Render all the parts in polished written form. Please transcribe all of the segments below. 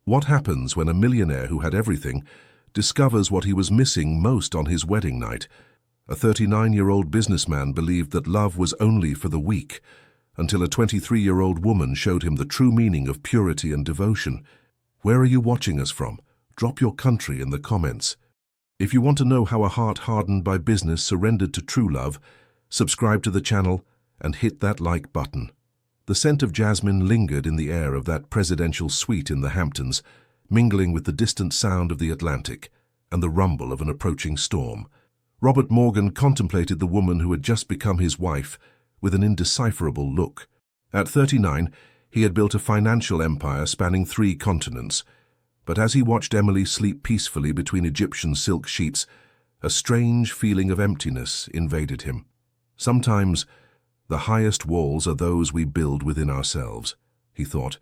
What happens when a millionaire who had everything discovers what he was missing most on his wedding night? A 39-year-old businessman believed that love was only for the weak, until a 23-year-old woman showed him the true meaning of purity and devotion. Where are you watching us from? Drop your country in the comments. If you want to know how a heart hardened by business surrendered to true love, subscribe to the channel and hit that like button. The scent of jasmine lingered in the air of that presidential suite in the Hamptons, mingling with the distant sound of the Atlantic and the rumble of an approaching storm. Robert Morgan contemplated the woman who had just become his wife with an indecipherable look. At 39, he had built a financial empire spanning 3 continents. But as he watched Emily sleep peacefully between Egyptian silk sheets, a strange feeling of emptiness invaded him. Sometimes, the highest walls are those we build within ourselves, he thought,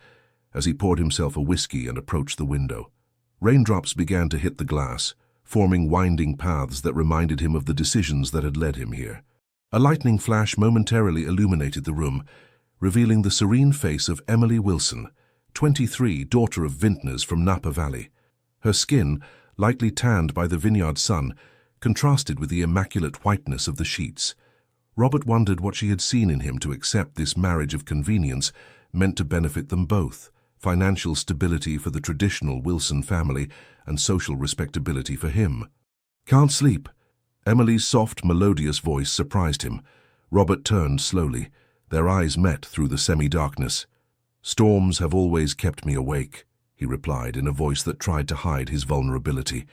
as he poured himself a whiskey and approached the window. Raindrops began to hit the glass, forming winding paths that reminded him of the decisions that had led him here. A lightning flash momentarily illuminated the room, revealing the serene face of Emily Wilson, 23, daughter of vintners from Napa Valley. Her skin, lightly tanned by the vineyard sun, contrasted with the immaculate whiteness of the sheets. Robert wondered what she had seen in him to accept this marriage of convenience meant to benefit them both: financial stability for the traditional Wilson family and social respectability for him. "Can't sleep." Emily's soft, melodious voice surprised him. Robert turned slowly. Their eyes met through the semi-darkness. "Storms have always kept me awake," he replied in a voice that tried to hide his vulnerability.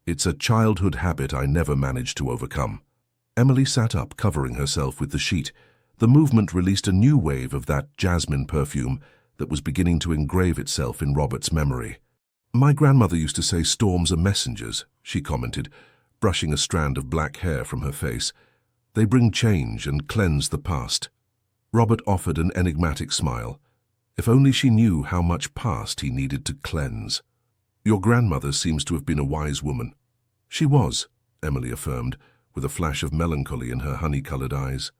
"It's a childhood habit I never managed to overcome." Emily sat up, covering herself with the sheet. The movement released a new wave of that jasmine perfume that was beginning to engrave itself in Robert's memory. "My grandmother used to say storms are messengers," she commented, brushing a strand of black hair from her face. "They bring change and cleanse the past." Robert offered an enigmatic smile. If only she knew how much past he needed to cleanse. "Your grandmother seems to have been a wise woman." "She was," Emily affirmed, with a flash of melancholy in her honey-colored eyes.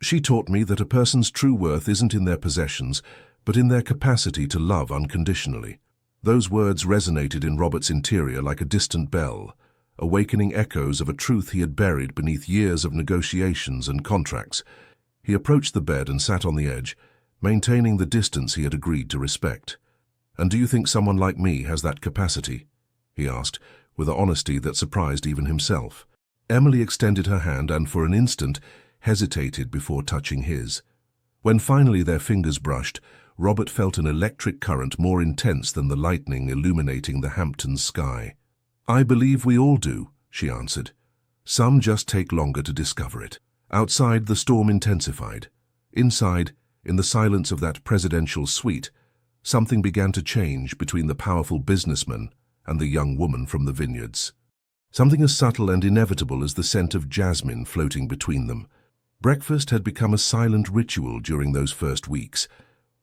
"She taught me that a person's true worth isn't in their possessions, but in their capacity to love unconditionally." Those words resonated in Robert's interior like a distant bell, awakening echoes of a truth he had buried beneath years of negotiations and contracts. He approached the bed and sat on the edge, maintaining the distance he had agreed to respect. "And do you think someone like me has that capacity?" he asked, with an honesty that surprised even himself. Emily extended her hand and, for an instant, hesitated before touching his. When finally their fingers brushed, Robert felt an electric current more intense than the lightning illuminating the Hamptons sky. "I believe we all do," she answered. "Some just take longer to discover it." Outside, the storm intensified. Inside, in the silence of that presidential suite, something began to change between the powerful businessman and the young woman from the vineyards. Something as subtle and inevitable as the scent of jasmine floating between them. Breakfast had become a silent ritual during those first weeks.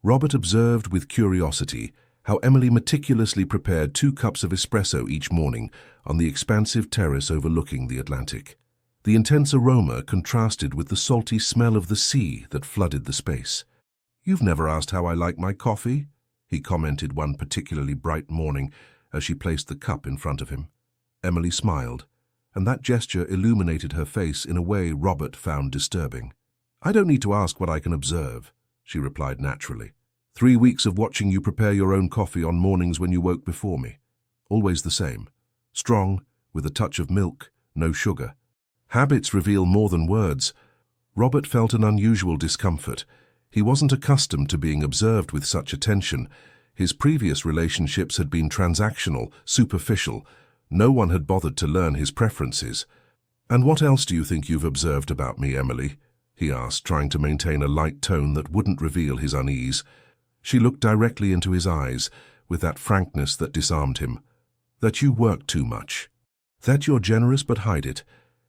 Robert observed with curiosity how Emily meticulously prepared 2 cups of espresso each morning on the expansive terrace overlooking the Atlantic. The intense aroma contrasted with the salty smell of the sea that flooded the space. "You've never asked how I like my coffee," he commented one particularly bright morning as she placed the cup in front of him. Emily smiled, and that gesture illuminated her face in a way Robert found disturbing. "I don't need to ask what I can observe," she replied naturally. 3 weeks of watching you prepare your own coffee on mornings when you woke before me. Always the same. Strong, with a touch of milk, no sugar. Habits reveal more than words." Robert felt an unusual discomfort. He wasn't accustomed to being observed with such attention. His previous relationships had been transactional, superficial. No one had bothered to learn his preferences. "And what else do you think you've observed about me, Emily?" he asked, trying to maintain a light tone that wouldn't reveal his unease. She looked directly into his eyes, with that frankness that disarmed him. "That you work too much. That you're generous but hide it,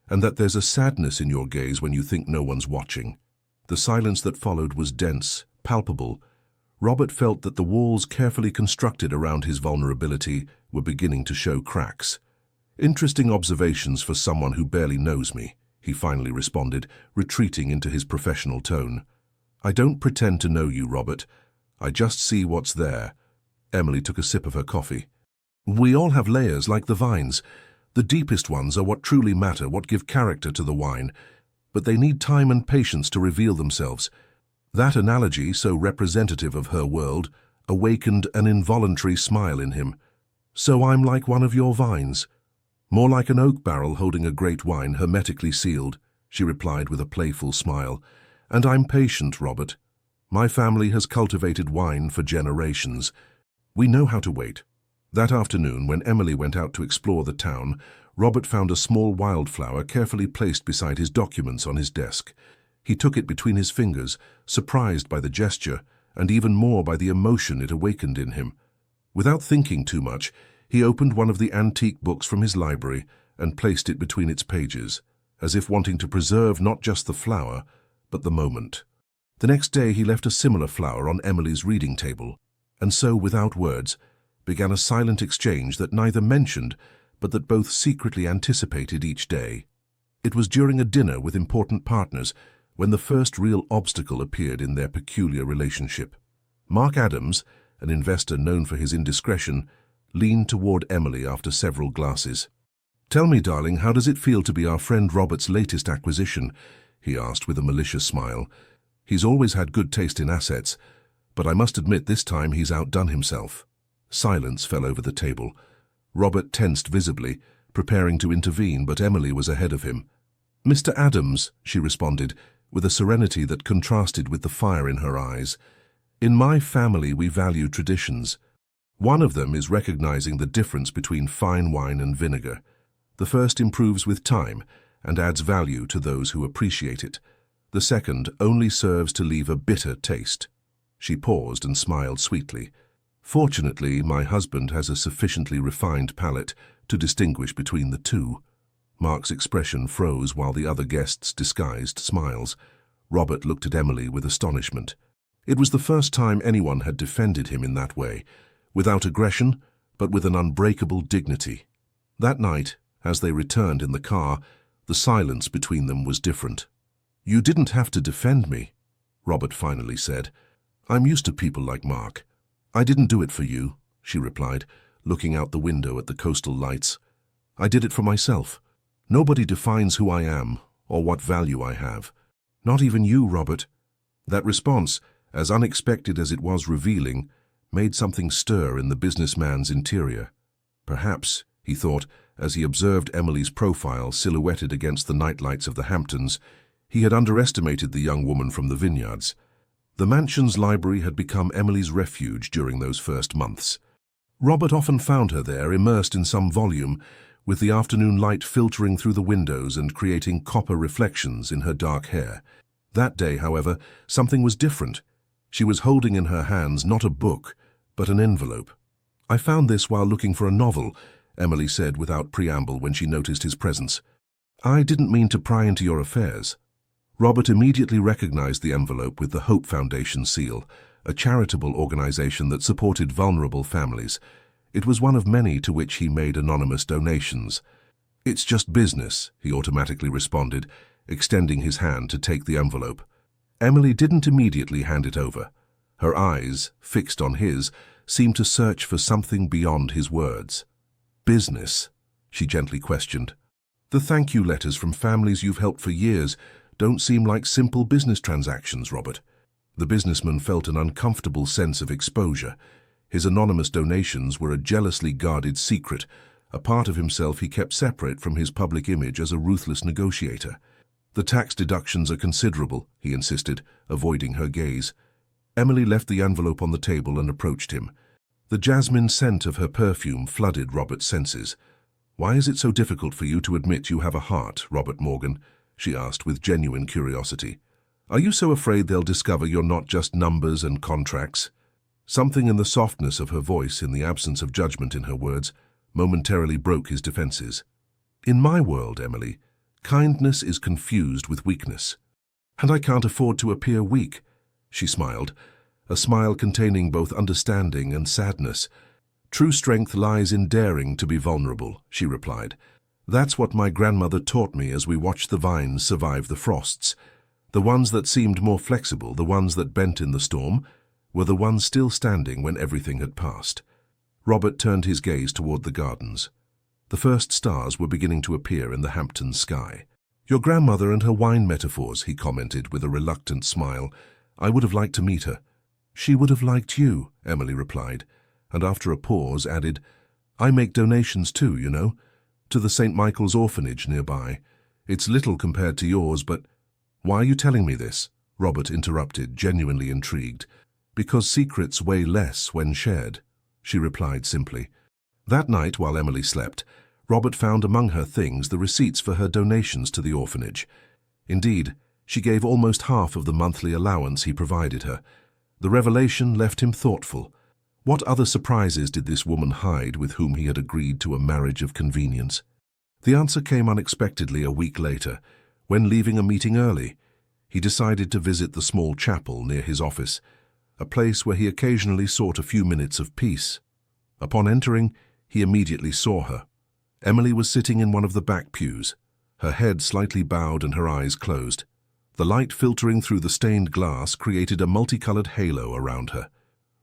and that there's a sadness in your gaze when you think no one's watching." The silence that followed was dense, palpable. Robert felt that the walls carefully constructed around his vulnerability were beginning to show cracks. "Interesting observations for someone who barely knows me," he finally responded, retreating into his professional tone. "I don't pretend to know you, Robert. I just see what's there." Emily took a sip of her coffee. We all have layers like the vines. The deepest ones are what truly matter, what give character to the wine. But they need time and patience to reveal themselves. That analogy, so representative of her world, awakened an involuntary smile in him. So I'm like one of your vines. More like an oak barrel holding a great wine hermetically sealed, she replied with a playful smile. And I'm patient, Robert. My family has cultivated wine for generations. We know how to wait. That afternoon, when Emily went out to explore the town, Robert found a small wildflower carefully placed beside his documents on his desk. He took it between his fingers, surprised by the gesture, and even more by the emotion it awakened in him. Without thinking too much, he opened one of the antique books from his library and placed it between its pages, as if wanting to preserve not just the flower, but the moment. The next day he left a similar flower on Emily's reading table, and so, without words, began a silent exchange that neither mentioned, but that both secretly anticipated each day. It was during a dinner with important partners when the first real obstacle appeared in their peculiar relationship. Mark Adams, an investor known for his indiscretion, leaned toward Emily after several glasses. "Tell me, darling, how does it feel to be our friend Robert's latest acquisition?" he asked with a malicious smile. "He's always had good taste in assets, but I must admit this time he's outdone himself." Silence fell over the table. Robert tensed visibly, preparing to intervene, but Emily was ahead of him. "Mr. Adams," she responded, with a serenity that contrasted with the fire in her eyes, "in my family we value traditions. One of them is recognizing the difference between fine wine and vinegar. The first improves with time and adds value to those who appreciate it. The second only serves to leave a bitter taste." She paused and smiled sweetly. "Fortunately, my husband has a sufficiently refined palate to distinguish between the two." Mark's expression froze while the other guests disguised smiles. Robert looked at Emily with astonishment. It was the first time anyone had defended him in that way, without aggression, but with an unbreakable dignity. That night, as they returned in the car, the silence between them was different. "You didn't have to defend me," Robert finally said. "I'm used to people like Mark." "I didn't do it for you," she replied, looking out the window at the coastal lights. "I did it for myself. Nobody defines who I am or what value I have. Not even you, Robert." That response, as unexpected as it was revealing, made something stir in the businessman's interior. Perhaps, he thought, as he observed Emily's profile silhouetted against the nightlights of the Hamptons, he had underestimated the young woman from the vineyards. The mansion's library had become Emily's refuge during those first months. Robert often found her there, immersed in some volume, with the afternoon light filtering through the windows and creating copper reflections in her dark hair. That day, however, something was different. She was holding in her hands not a book, but an envelope. "I found this while looking for a novel," Emily said without preamble when she noticed his presence. "I didn't mean to pry into your affairs." Robert immediately recognized the envelope with the Hope Foundation seal, a charitable organization that supported vulnerable families. It was one of many to which he made anonymous donations. "It's just business," he automatically responded, extending his hand to take the envelope. Emily didn't immediately hand it over. Her eyes, fixed on his, seemed to search for something beyond his words. "Business?" she gently questioned. "The thank you letters from families you've helped for years don't seem like simple business transactions, Robert." The businessman felt an uncomfortable sense of exposure. His anonymous donations were a jealously guarded secret, a part of himself he kept separate from his public image as a ruthless negotiator. "The tax deductions are considerable," he insisted, avoiding her gaze. Emily left the envelope on the table and approached him. The jasmine scent of her perfume flooded Robert's senses. "Why is it so difficult for you to admit you have a heart, Robert Morgan?" she asked with genuine curiosity. "Are you so afraid they'll discover you're not just numbers and contracts?" Something in the softness of her voice, in the absence of judgment in her words, momentarily broke his defenses. "In my world, Emily, kindness is confused with weakness. And I can't afford to appear weak," she smiled, a smile containing both understanding and sadness. "True strength lies in daring to be vulnerable," she replied. "That's what my grandmother taught me as we watched the vines survive the frosts. The ones that seemed more flexible, the ones that bent in the storm, were the ones still standing when everything had passed. Robert turned his gaze toward the gardens. The first stars were beginning to appear in the Hampton sky. "Your grandmother and her wine metaphors," he commented with a reluctant smile. "I would have liked to meet her." "She would have liked you," Emily replied, and after a pause added, "I make donations too, you know, to the St. Michael's orphanage nearby. It's little compared to yours, but—" "Why are you telling me this?" Robert interrupted, genuinely intrigued. "Because secrets weigh less when shared," she replied simply. That night, while Emily slept, Robert found among her things the receipts for her donations to the orphanage. Indeed, she gave almost half of the monthly allowance he provided her. The revelation left him thoughtful. What other surprises did this woman hide with whom he had agreed to a marriage of convenience? The answer came unexpectedly a week later, when, leaving a meeting early, he decided to visit the small chapel near his office, a place where he occasionally sought a few minutes of peace. Upon entering, he immediately saw her. Emily was sitting in one of the back pews, her head slightly bowed and her eyes closed. The light filtering through the stained glass created a multicolored halo around her.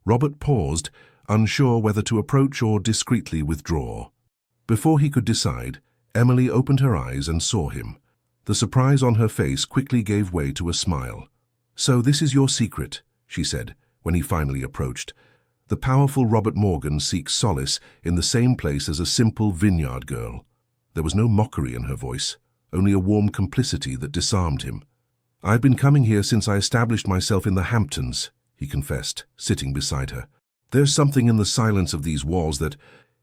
Robert paused, unsure whether to approach or discreetly withdraw. Before he could decide, Emily opened her eyes and saw him. The surprise on her face quickly gave way to a smile. "So this is your secret," she said, when he finally approached. "The powerful Robert Morgan seeks solace in the same place as a simple vineyard girl." There was no mockery in her voice, only a warm complicity that disarmed him. "I've been coming here since I established myself in the Hamptons," he confessed, sitting beside her. "There's something in the silence of these walls that—"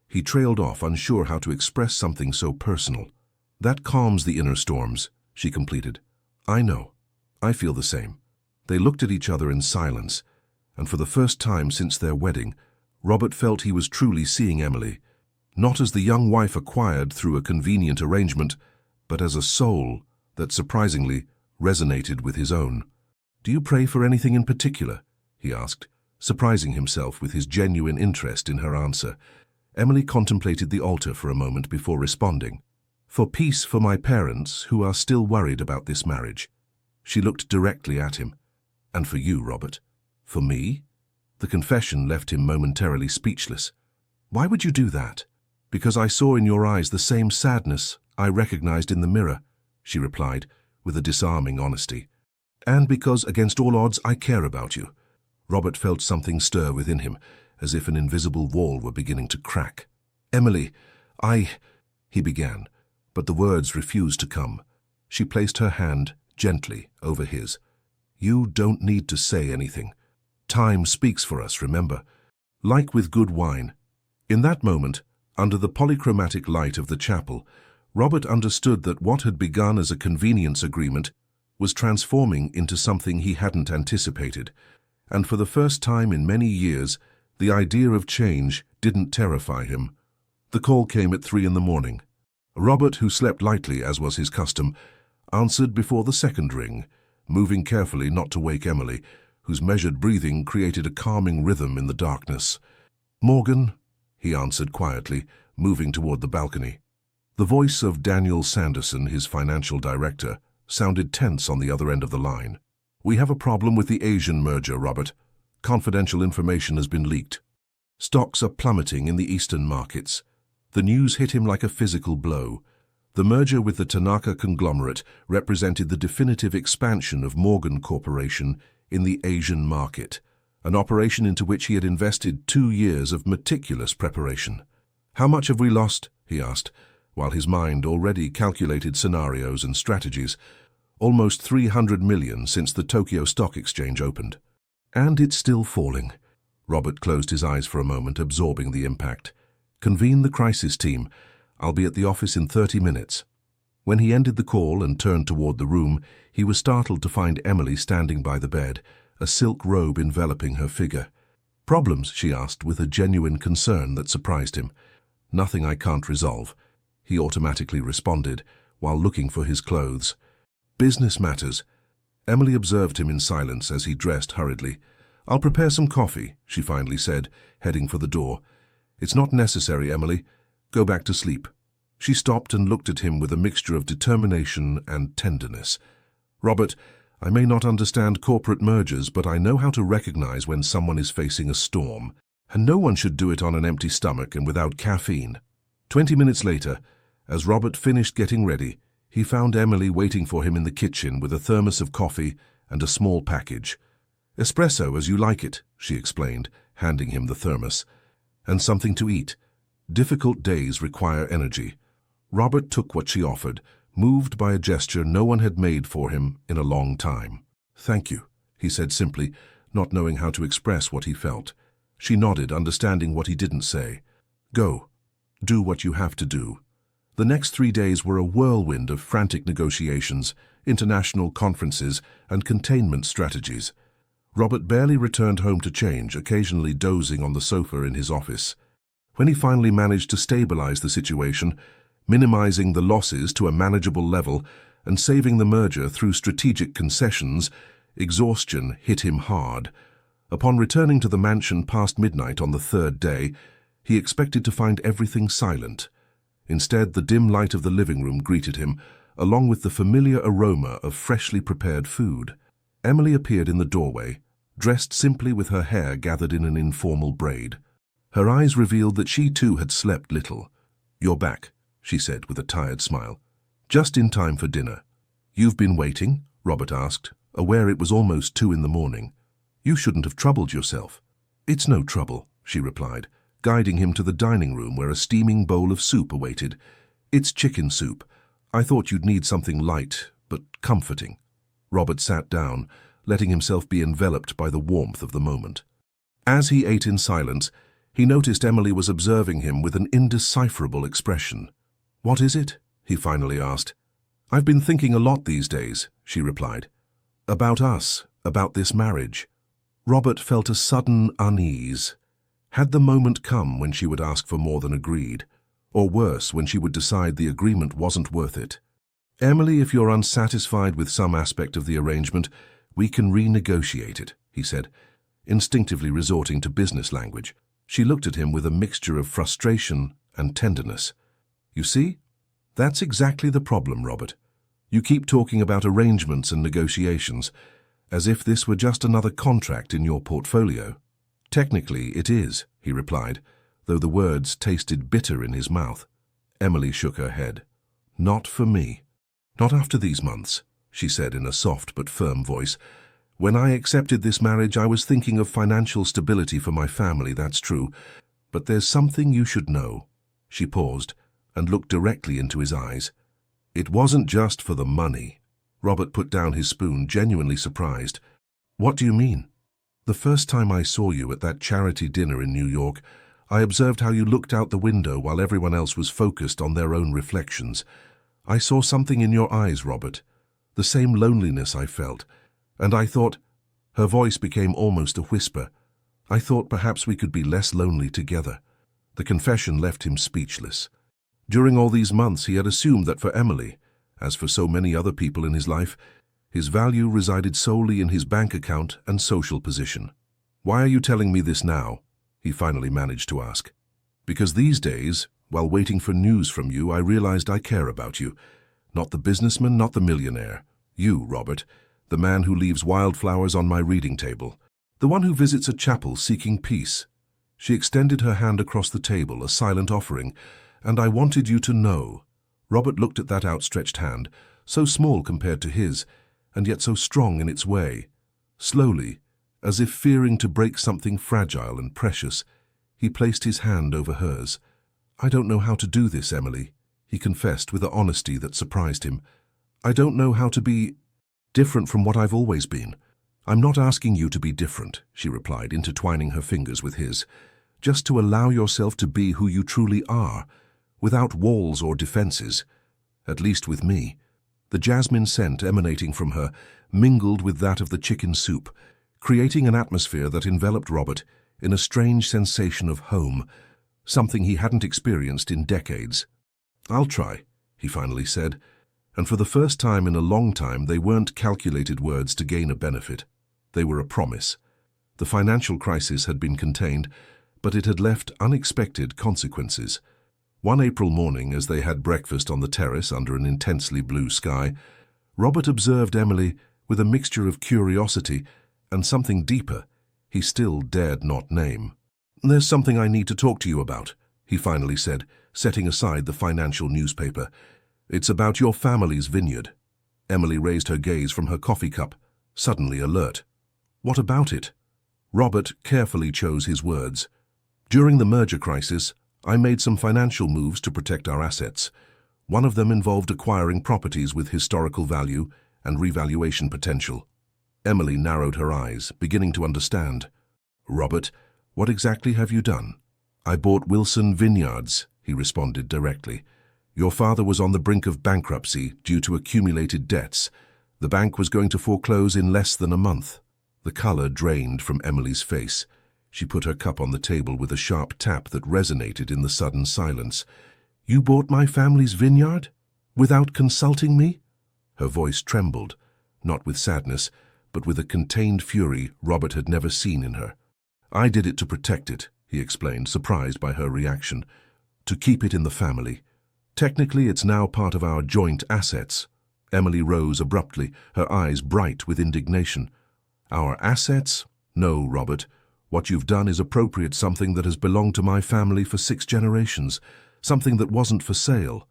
He trailed off, unsure how to express something so personal. "That calms the inner storms," she completed. "I know. I feel the same." They looked at each other in silence, and for the first time since their wedding, Robert felt he was truly seeing Emily, not as the young wife acquired through a convenient arrangement, but as a soul that surprisingly resonated with his own. "Do you pray for anything in particular?" he asked, surprising himself with his genuine interest in her answer. Emily contemplated the altar for a moment before responding. "For peace for my parents, who are still worried about this marriage." She looked directly at him. "And for you, Robert." "For me?" The confession left him momentarily speechless. "Why would you do that?" "Because I saw in your eyes the same sadness I recognized in the mirror," she replied, with a disarming honesty. "And because, against all odds, I care about you." Robert felt something stir within him, as if an invisible wall were beginning to crack. "Emily, he began, but the words refused to come. She placed her hand gently over his. "You don't need to say anything. Time speaks for us, remember. Like with good wine." In that moment, under the polychromatic light of the chapel, Robert understood that what had begun as a convenience agreement was transforming into something he hadn't anticipated, and for the first time in many years, the idea of change didn't terrify him. The call came at 3 in the morning. Robert, who slept lightly as was his custom, answered before the second ring, moving carefully not to wake Emily, whose measured breathing created a calming rhythm in the darkness. "Morgan," he answered quietly, moving toward the balcony. The voice of Daniel Sanderson, his financial director, sounded tense on the other end of the line. "We have a problem with the Asian merger, Robert. Confidential information has been leaked. Stocks are plummeting in the eastern markets." The news hit him like a physical blow. The merger with the Tanaka conglomerate represented the definitive expansion of Morgan Corporation in the Asian market, an operation into which he had invested 2 years of meticulous preparation. "How much have we lost?" he asked, while his mind already calculated scenarios and strategies. "Almost 300 million since the Tokyo Stock Exchange opened." "And it's still falling." Robert closed his eyes for a moment, absorbing the impact. "Convene the crisis team. I'll be at the office in 30 minutes. When he ended the call and turned toward the room, he was startled to find Emily standing by the bed, a silk robe enveloping her figure. "Problems?" she asked, with a genuine concern that surprised him. "Nothing I can't resolve," he automatically responded, while looking for his clothes. "Business matters." Emily observed him in silence as he dressed hurriedly. "I'll prepare some coffee," she finally said, heading for the door. "It's not necessary, Emily. Go back to sleep." She stopped and looked at him with a mixture of determination and tenderness. "Robert, I may not understand corporate mergers, but I know how to recognize when someone is facing a storm. And no one should do it on an empty stomach and without caffeine. 20 minutes later, as Robert finished getting ready, he found Emily waiting for him in the kitchen with a thermos of coffee and a small package. "Espresso as you like it," she explained, handing him the thermos. "And something to eat. Difficult days require energy." Robert took what she offered, moved by a gesture no one had made for him in a long time. "Thank you," he said simply, not knowing how to express what he felt. She nodded, understanding what he didn't say. "Go. Do what you have to do." The next 3 days were a whirlwind of frantic negotiations, international conferences, and containment strategies. Robert barely returned home to change, occasionally dozing on the sofa in his office. When he finally managed to stabilize the situation, minimizing the losses to a manageable level and saving the merger through strategic concessions, exhaustion hit him hard. Upon returning to the mansion past midnight on the third day, he expected to find everything silent. Instead, the dim light of the living room greeted him, along with the familiar aroma of freshly prepared food. Emily appeared in the doorway, dressed simply with her hair gathered in an informal braid. Her eyes revealed that she too had slept little. "You're back," she said with a tired smile. "Just in time for dinner." "You've been waiting?" Robert asked, aware it was almost 2 in the morning. "You shouldn't have troubled yourself." "It's no trouble," she replied, guiding him to the dining room where a steaming bowl of soup awaited. "It's chicken soup. I thought you'd need something light, but comforting." Robert sat down, letting himself be enveloped by the warmth of the moment. As he ate in silence, he noticed Emily was observing him with an indecipherable expression. "What is it?" he finally asked. "I've been thinking a lot these days," she replied. "About us, about this marriage." Robert felt a sudden unease. Had the moment come when she would ask for more than agreed? Or worse, when she would decide the agreement wasn't worth it? "Emily, if you're unsatisfied with some aspect of the arrangement, we can renegotiate it," he said, instinctively resorting to business language. She looked at him with a mixture of frustration and tenderness. "You see? That's exactly the problem, Robert. You keep talking about arrangements and negotiations, as if this were just another contract in your portfolio." "Technically, it is," he replied, though the words tasted bitter in his mouth. Emily shook her head. "Not for me. Not after these months," she said in a soft but firm voice. "When I accepted this marriage, I was thinking of financial stability for my family, that's true. But there's something you should know." She paused and looked directly into his eyes. "It wasn't just for the money." Robert put down his spoon, genuinely surprised. "What do you mean?" "The first time I saw you at that charity dinner in New York, I observed how you looked out the window while everyone else was focused on their own reflections. I saw something in your eyes, Robert, the same loneliness I felt, and I thought—" Her voice became almost a whisper. "I thought perhaps we could be less lonely together." The confession left him speechless. During all these months he had assumed that for Emily, as for so many other people in his life, his value resided solely in his bank account and social position. "Why are you telling me this now?" he finally managed to ask. "Because these days, while waiting for news from you, I realized I care about you. Not the businessman, not the millionaire. You, Robert, the man who leaves wildflowers on my reading table. The one who visits a chapel seeking peace." She extended her hand across the table, a silent offering. "And I wanted you to know." Robert looked at that outstretched hand, so small compared to his, and yet so strong in its way. Slowly, as if fearing to break something fragile and precious, he placed his hand over hers. "I don't know how to do this, Emily," he confessed with an honesty that surprised him. "I don't know how to be different from what I've always been." "I'm not asking you to be different," she replied, intertwining her fingers with his. "Just to allow yourself to be who you truly are, without walls or defenses. At least with me." The jasmine scent emanating from her mingled with that of the chicken soup, creating an atmosphere that enveloped Robert in a strange sensation of home, something he hadn't experienced in decades. "I'll try," he finally said, and for the first time in a long time they weren't calculated words to gain a benefit. They were a promise. The financial crisis had been contained, but it had left unexpected consequences. One April morning, as they had breakfast on the terrace under an intensely blue sky, Robert observed Emily with a mixture of curiosity and something deeper he still dared not name. "There's something I need to talk to you about," he finally said, setting aside the financial newspaper. "It's about your family's vineyard." Emily raised her gaze from her coffee cup, suddenly alert. "What about it?" Robert carefully chose his words. "During the merger crisis, I made some financial moves to protect our assets. One of them involved acquiring properties with historical value and revaluation potential." Emily narrowed her eyes, beginning to understand. "Robert, what exactly have you done?" "I bought Wilson Vineyards," he responded directly. "Your father was on the brink of bankruptcy due to accumulated debts. The bank was going to foreclose in less than a month." The color drained from Emily's face. She put her cup on the table with a sharp tap that resonated in the sudden silence. "You bought my family's vineyard? Without consulting me?" Her voice trembled, not with sadness, but with a contained fury Robert had never seen in her. "I did it to protect it," he explained, surprised by her reaction. "To keep it in the family. Technically, it's now part of our joint assets." Emily rose abruptly, her eyes bright with indignation. "Our assets? No, Robert. What you've done is appropriate something that has belonged to my family for 6 generations, something that wasn't for sale."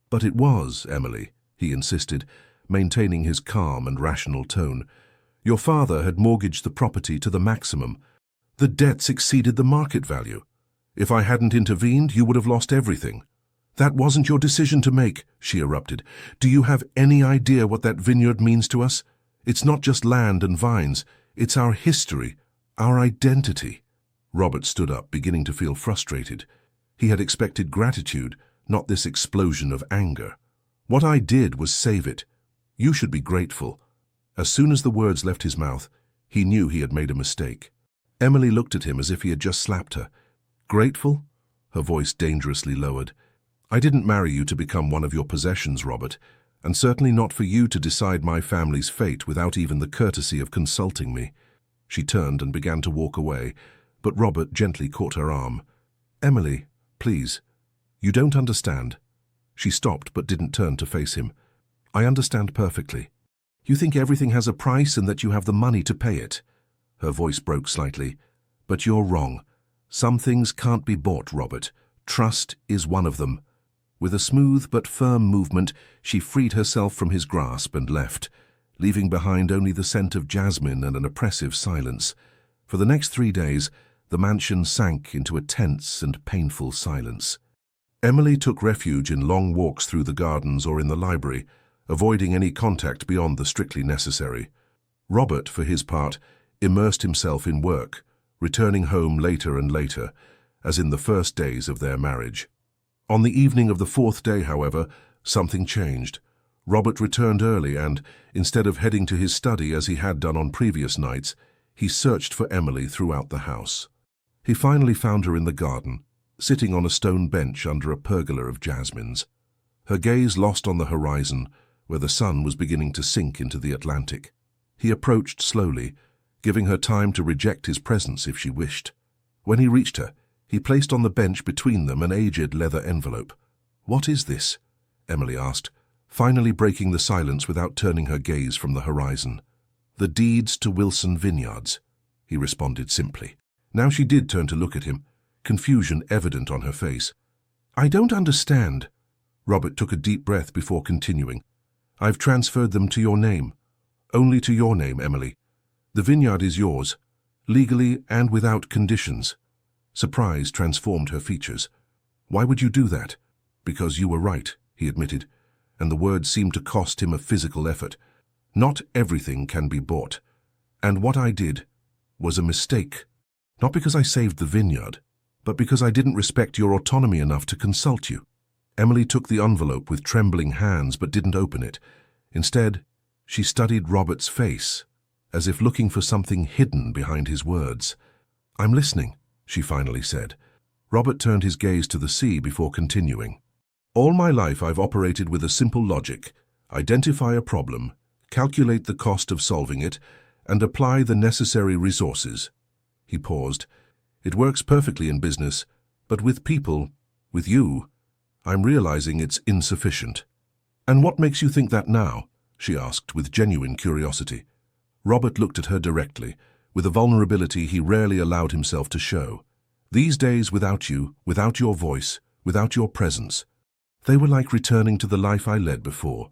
"But it was, Emily," he insisted, maintaining his calm and rational tone. "Your father had mortgaged the property to the maximum. The debts exceeded the market value. If I hadn't intervened, you would have lost everything." "That wasn't your decision to make," she erupted. "Do you have any idea what that vineyard means to us? It's not just land and vines. It's our history, our identity." Robert stood up, beginning to feel frustrated. He had expected gratitude, not this explosion of anger. "What I did was save it. You should be grateful." As soon as the words left his mouth, he knew he had made a mistake. Emily looked at him as if he had just slapped her. "Grateful?" Her voice dangerously lowered. "I didn't marry you to become one of your possessions, Robert, and certainly not for you to decide my family's fate without even the courtesy of consulting me." She turned and began to walk away, but Robert gently caught her arm. "Emily, please. You don't understand." She stopped but didn't turn to face him. "I understand perfectly. You think everything has a price and that you have the money to pay it." Her voice broke slightly. "But you're wrong. Some things can't be bought, Robert. Trust is one of them." With a smooth but firm movement, she freed herself from his grasp and left, leaving behind only the scent of jasmine and an oppressive silence. For the next 3 days, the mansion sank into a tense and painful silence. Emily took refuge in long walks through the gardens or in the library, avoiding any contact beyond the strictly necessary. Robert, for his part, immersed himself in work, returning home later and later, as in the first days of their marriage. On the evening of the 4th day, however, something changed. Robert returned early and, instead of heading to his study as he had done on previous nights, he searched for Emily throughout the house. He finally found her in the garden, sitting on a stone bench under a pergola of jasmines. Her gaze lost on the horizon, where the sun was beginning to sink into the Atlantic. He approached slowly, giving her time to reject his presence if she wished. When he reached her, he placed on the bench between them an aged leather envelope. "What is this?" Emily asked, finally breaking the silence without turning her gaze from the horizon. "The deeds to Wilson Vineyards," he responded simply. Now she did turn to look at him, confusion evident on her face. "I don't understand." Robert took a deep breath before continuing. "I've transferred them to your name. Only to your name, Emily. The vineyard is yours, legally and without conditions." Surprise transformed her features. "Why would you do that?" "Because you were right," he admitted, and the words seemed to cost him a physical effort. "Not everything can be bought. And what I did was a mistake. Not because I saved the vineyard, but because I didn't respect your autonomy enough to consult you." Emily took the envelope with trembling hands but didn't open it. Instead, she studied Robert's face, as if looking for something hidden behind his words. "I'm listening," she finally said. Robert turned his gaze to the sea before continuing. "All my life I've operated with a simple logic. Identify a problem, calculate the cost of solving it, and apply the necessary resources." He paused. "It works perfectly in business, but with people, with you, I'm realizing it's insufficient." "And what makes you think that now?" she asked with genuine curiosity. Robert looked at her directly, with a vulnerability he rarely allowed himself to show. These days without you, without your voice, without your presence, they were like returning to the life I led before,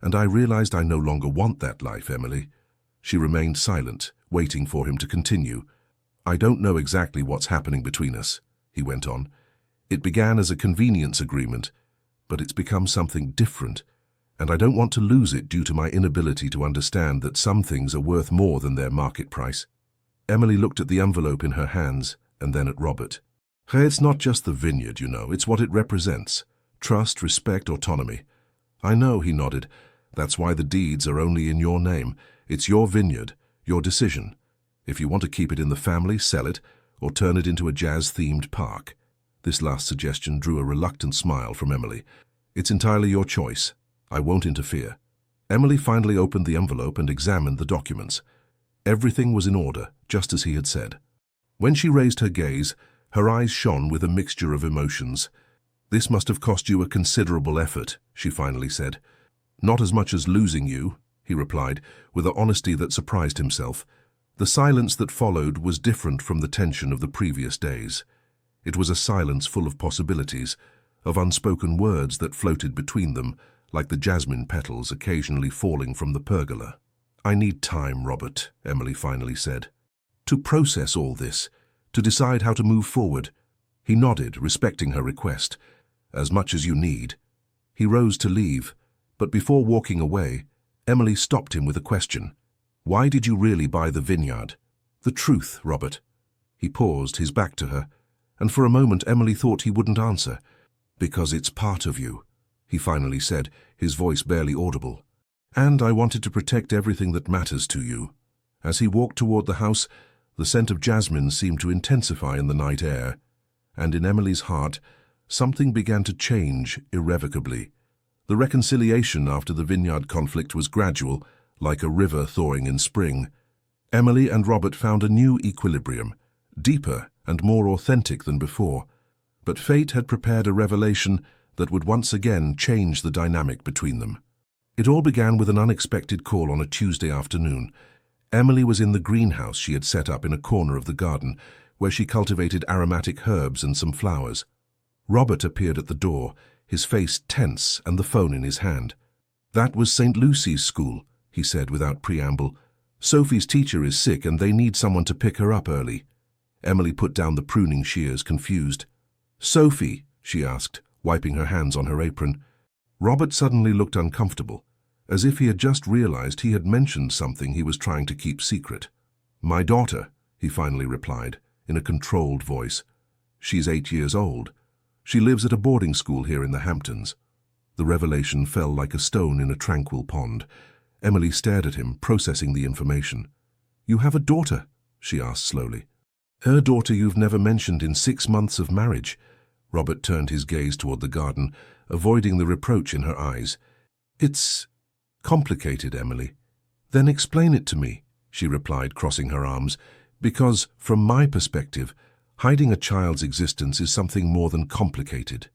and I realized I no longer want that life, Emily. She remained silent, waiting for him to continue. I don't know exactly what's happening between us, he went on. It began as a convenience agreement, but it's become something different, and I don't want to lose it due to my inability to understand that some things are worth more than their market price. Emily looked at the envelope in her hands and then at Robert. Hey, it's not just the vineyard, you know, it's what it represents. Trust, respect, autonomy. I know, he nodded. That's why the deeds are only in your name. It's your vineyard, your decision. If you want to keep it in the family, sell it, or turn it into a jazz-themed park. This last suggestion drew a reluctant smile from Emily. It's entirely your choice. I won't interfere. Emily finally opened the envelope and examined the documents. Everything was in order, just as he had said. When she raised her gaze, her eyes shone with a mixture of emotions. This must have cost you a considerable effort, she finally said. Not as much as losing you, he replied, with an honesty that surprised himself. The silence that followed was different from the tension of the previous days. It was a silence full of possibilities, of unspoken words that floated between them, like the jasmine petals occasionally falling from the pergola. I need time, Robert, Emily finally said, to process all this, to decide how to move forward. He nodded, respecting her request. As much as you need. He rose to leave, but before walking away, Emily stopped him with a question. Why did you really buy the vineyard? The truth, Robert. He paused, his back to her, and for a moment Emily thought he wouldn't answer. Because it's part of you, he finally said, his voice barely audible. And I wanted to protect everything that matters to you. As he walked toward the house, the scent of jasmine seemed to intensify in the night air, and in Emily's heart, something began to change irrevocably. The reconciliation after the vineyard conflict was gradual, like a river thawing in spring. Emily and Robert found a new equilibrium, deeper and more authentic than before. But fate had prepared a revelation that would once again change the dynamic between them. It all began with an unexpected call on a Tuesday afternoon. Emily was in the greenhouse she had set up in a corner of the garden, where she cultivated aromatic herbs and some flowers. Robert appeared at the door, his face tense and the phone in his hand. That was St. Lucy's school, he said without preamble. Sophie's teacher is sick and they need someone to pick her up early. Emily put down the pruning shears, confused. Sophie, she asked, wiping her hands on her apron. Robert suddenly looked uncomfortable, as if he had just realized he had mentioned something he was trying to keep secret. My daughter, he finally replied, in a controlled voice. She's 8 years old. She lives at a boarding school here in the Hamptons. The revelation fell like a stone in a tranquil pond. Emily stared at him, processing the information. You have a daughter? She asked slowly. Her daughter you've never mentioned in 6 months of marriage. Robert turned his gaze toward the garden, avoiding the reproach in her eyes. It's complicated, Emily. Then explain it to me, she replied, crossing her arms, because, from my perspective, hiding a child's existence is something more than complicated.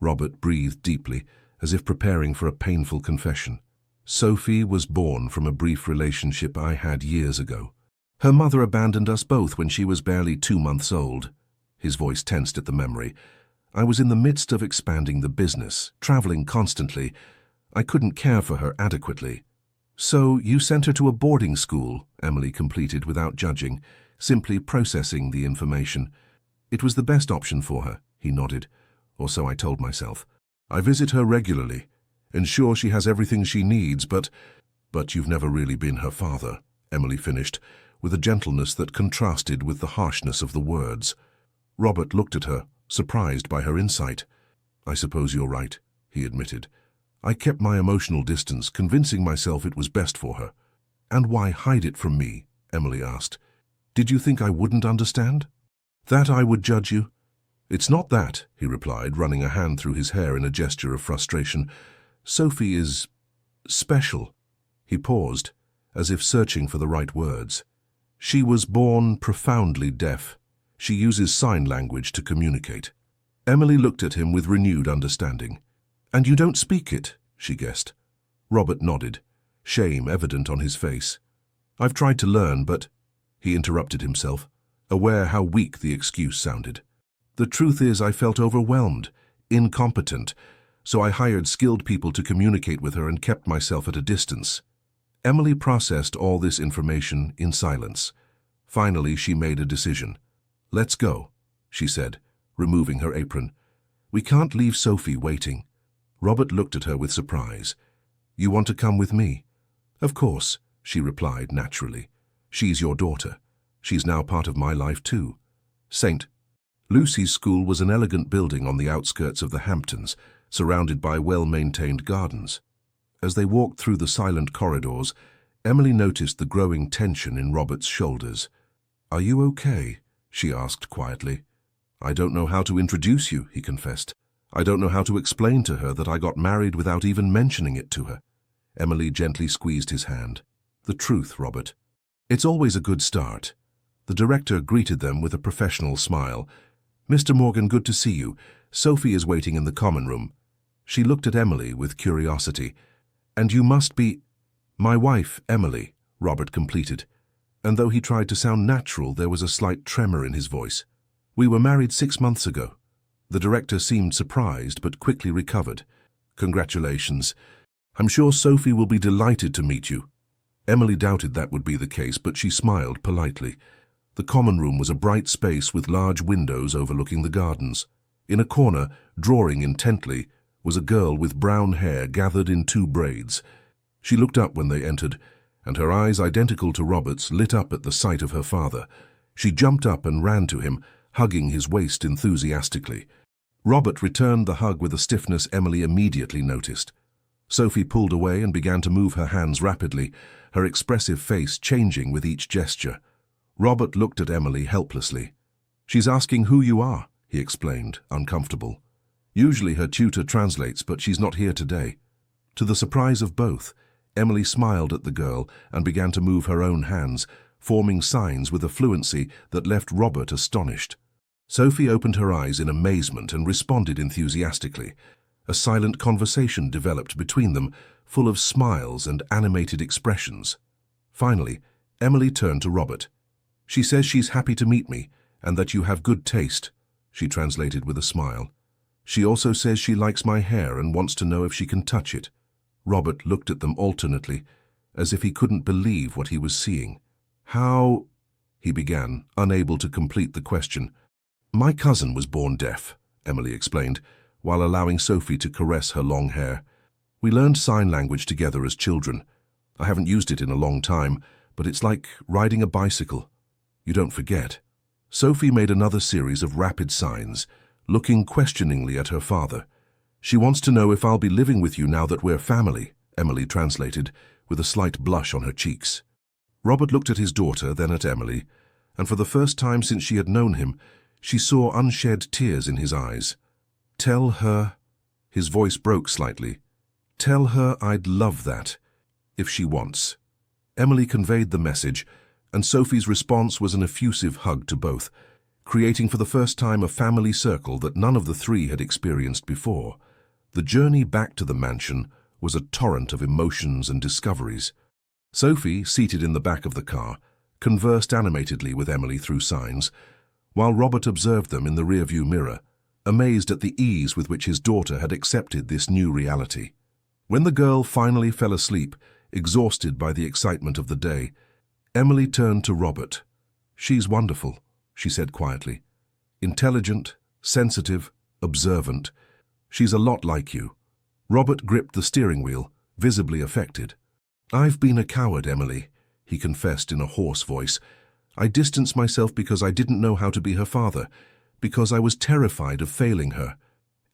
Robert breathed deeply, as if preparing for a painful confession. Sophie was born from a brief relationship I had years ago. Her mother abandoned us both when she was barely 2 months old. His voice tensed at the memory. I was in the midst of expanding the business, traveling constantly. I couldn't care for her adequately. So you sent her to a boarding school, Emily completed without judging, simply processing the information. It was the best option for her, he nodded, or so I told myself. I visit her regularly, ensure she has everything she needs, but you've never really been her father, Emily finished, with a gentleness that contrasted with the harshness of the words. Robert looked at her, surprised by her insight. I suppose you're right, he admitted. I kept my emotional distance, convincing myself it was best for her. And why hide it from me? Emily asked. Did you think I wouldn't understand? That I would judge you? It's not that, he replied, running a hand through his hair in a gesture of frustration. Sophie is special. He paused, as if searching for the right words. She was born profoundly deaf. She uses sign language to communicate. Emily looked at him with renewed understanding. And you don't speak it, she guessed. Robert nodded, shame evident on his face. I've tried to learn, but—" He interrupted himself, aware how weak the excuse sounded. "The truth is I felt overwhelmed, incompetent, so I hired skilled people to communicate with her and kept myself at a distance." Emily processed all this information in silence. Finally, she made a decision. "Let's go," she said, removing her apron. "We can't leave Sophie waiting." Robert looked at her with surprise. "You want to come with me?" "Of course," she replied naturally. "She's your daughter. She's now part of my life too." St. Lucy's school was an elegant building on the outskirts of the Hamptons, surrounded by well-maintained gardens. As they walked through the silent corridors, Emily noticed the growing tension in Robert's shoulders. "Are you okay?" she asked quietly. "I don't know how to introduce you," he confessed. "I don't know how to explain to her that I got married without even mentioning it to her." Emily gently squeezed his hand. "The truth, Robert. It's always a good start." The director greeted them with a professional smile. "Mr. Morgan, good to see you. Sophie is waiting in the common room." She looked at Emily with curiosity. "And you must be—" "My wife, Emily," Robert completed. And though he tried to sound natural, there was a slight tremor in his voice. "We were married 6 months ago." The director seemed surprised, but quickly recovered. "Congratulations. I'm sure Sophie will be delighted to meet you." Emily doubted that would be the case, but she smiled politely. The common room was a bright space with large windows overlooking the gardens. In a corner, drawing intently, was a girl with brown hair gathered in 2 braids. She looked up when they entered, and her eyes, identical to Robert's, lit up at the sight of her father. She jumped up and ran to him, hugging his waist enthusiastically. Robert returned the hug with a stiffness Emily immediately noticed. Sophie pulled away and began to move her hands rapidly, her expressive face changing with each gesture. Robert looked at Emily helplessly. "She's asking who you are," he explained, uncomfortable. Usually her tutor translates, but she's not here today. To the surprise of both, Emily smiled at the girl and began to move her own hands, forming signs with a fluency that left Robert astonished. Sophie opened her eyes in amazement and responded enthusiastically. A silent conversation developed between them, full of smiles and animated expressions. Finally, Emily turned to Robert. "She says she's happy to meet me and that you have good taste," she translated with a smile. "She also says she likes my hair and wants to know if she can touch it." Robert looked at them alternately, as if he couldn't believe what he was seeing. "How—" he began, unable to complete the question. "My cousin was born deaf," Emily explained, while allowing Sophie to caress her long hair. "We learned sign language together as children. I haven't used it in a long time, but it's like riding a bicycle. You don't forget." Sophie made another series of rapid signs, looking questioningly at her father. "She wants to know if I'll be living with you now that we're family," Emily translated, with a slight blush on her cheeks. Robert looked at his daughter, then at Emily, and for the first time since she had known him, she saw unshed tears in his eyes. "Tell her—" his voice broke slightly. "Tell her I'd love that, if she wants." Emily conveyed the message, and Sophie's response was an effusive hug to both, creating for the first time a family circle that none of the 3 had experienced before. The journey back to the mansion was a torrent of emotions and discoveries. Sophie, seated in the back of the car, conversed animatedly with Emily through signs, while Robert observed them in the rearview mirror, amazed at the ease with which his daughter had accepted this new reality. When the girl finally fell asleep, exhausted by the excitement of the day, Emily turned to Robert. "She's wonderful," she said quietly. "Intelligent, sensitive, observant. She's a lot like you." Robert gripped the steering wheel, visibly affected. "I've been a coward, Emily," he confessed in a hoarse voice. "I distanced myself because I didn't know how to be her father, because I was terrified of failing her."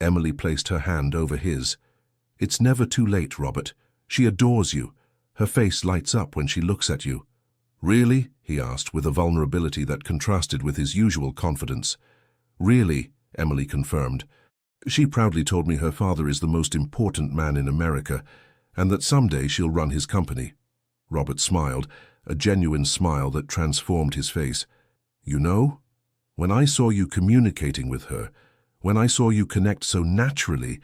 Emily placed her hand over his. "It's never too late, Robert. She adores you. Her face lights up when she looks at you." "Really?" he asked, with a vulnerability that contrasted with his usual confidence. "Really," Emily confirmed. "She proudly told me her father is the most important man in America, and that someday she'll run his company." Robert smiled, a genuine smile that transformed his face. "You know, when I saw you communicating with her, when I saw you connect so naturally,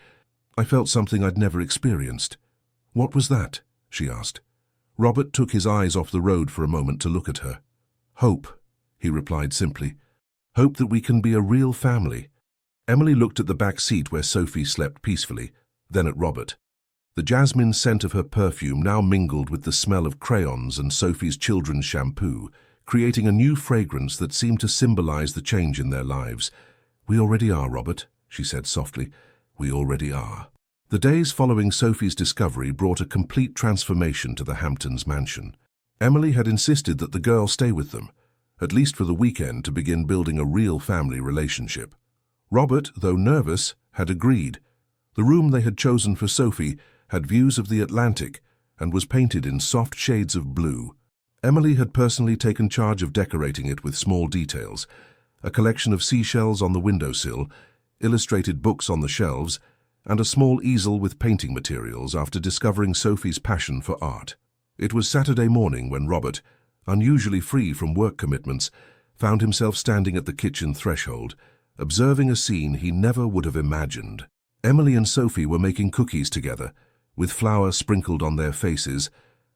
I felt something I'd never experienced." "What was that?" she asked. Robert took his eyes off the road for a moment to look at her. "Hope," he replied simply. "Hope that we can be a real family." Emily looked at the back seat where Sophie slept peacefully, then at Robert. The jasmine scent of her perfume now mingled with the smell of crayons and Sophie's children's shampoo, creating a new fragrance that seemed to symbolize the change in their lives. "We already are, Robert," she said softly. "We already are." The days following Sophie's discovery brought a complete transformation to the Hamptons mansion. Emily had insisted that the girl stay with them, at least for the weekend, to begin building a real family relationship. Robert, though nervous, had agreed. The room they had chosen for Sophie had views of the Atlantic and was painted in soft shades of blue. Emily had personally taken charge of decorating it with small details: a collection of seashells on the windowsill, illustrated books on the shelves, and a small easel with painting materials after discovering Sophie's passion for art. It was Saturday morning when Robert, unusually free from work commitments, found himself standing at the kitchen threshold, observing a scene he never would have imagined. Emily and Sophie were making cookies together, with flour sprinkled on their faces,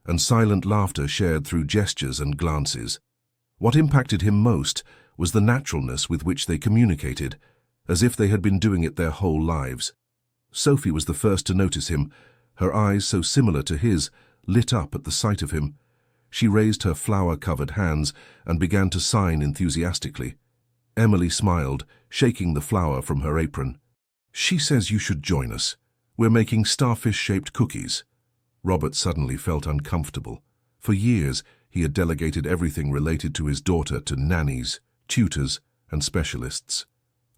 and silent laughter shared through gestures and glances. What impacted him most was the naturalness with which they communicated, as if they had been doing it their whole lives. Sophie was the first to notice him, her eyes, so similar to his, lit up at the sight of him. She raised her flour-covered hands and began to sign enthusiastically. Emily smiled, shaking the flour from her apron. "She says you should join us. We're making starfish-shaped cookies." Robert suddenly felt uncomfortable. For years, he had delegated everything related to his daughter to nannies, tutors, and specialists.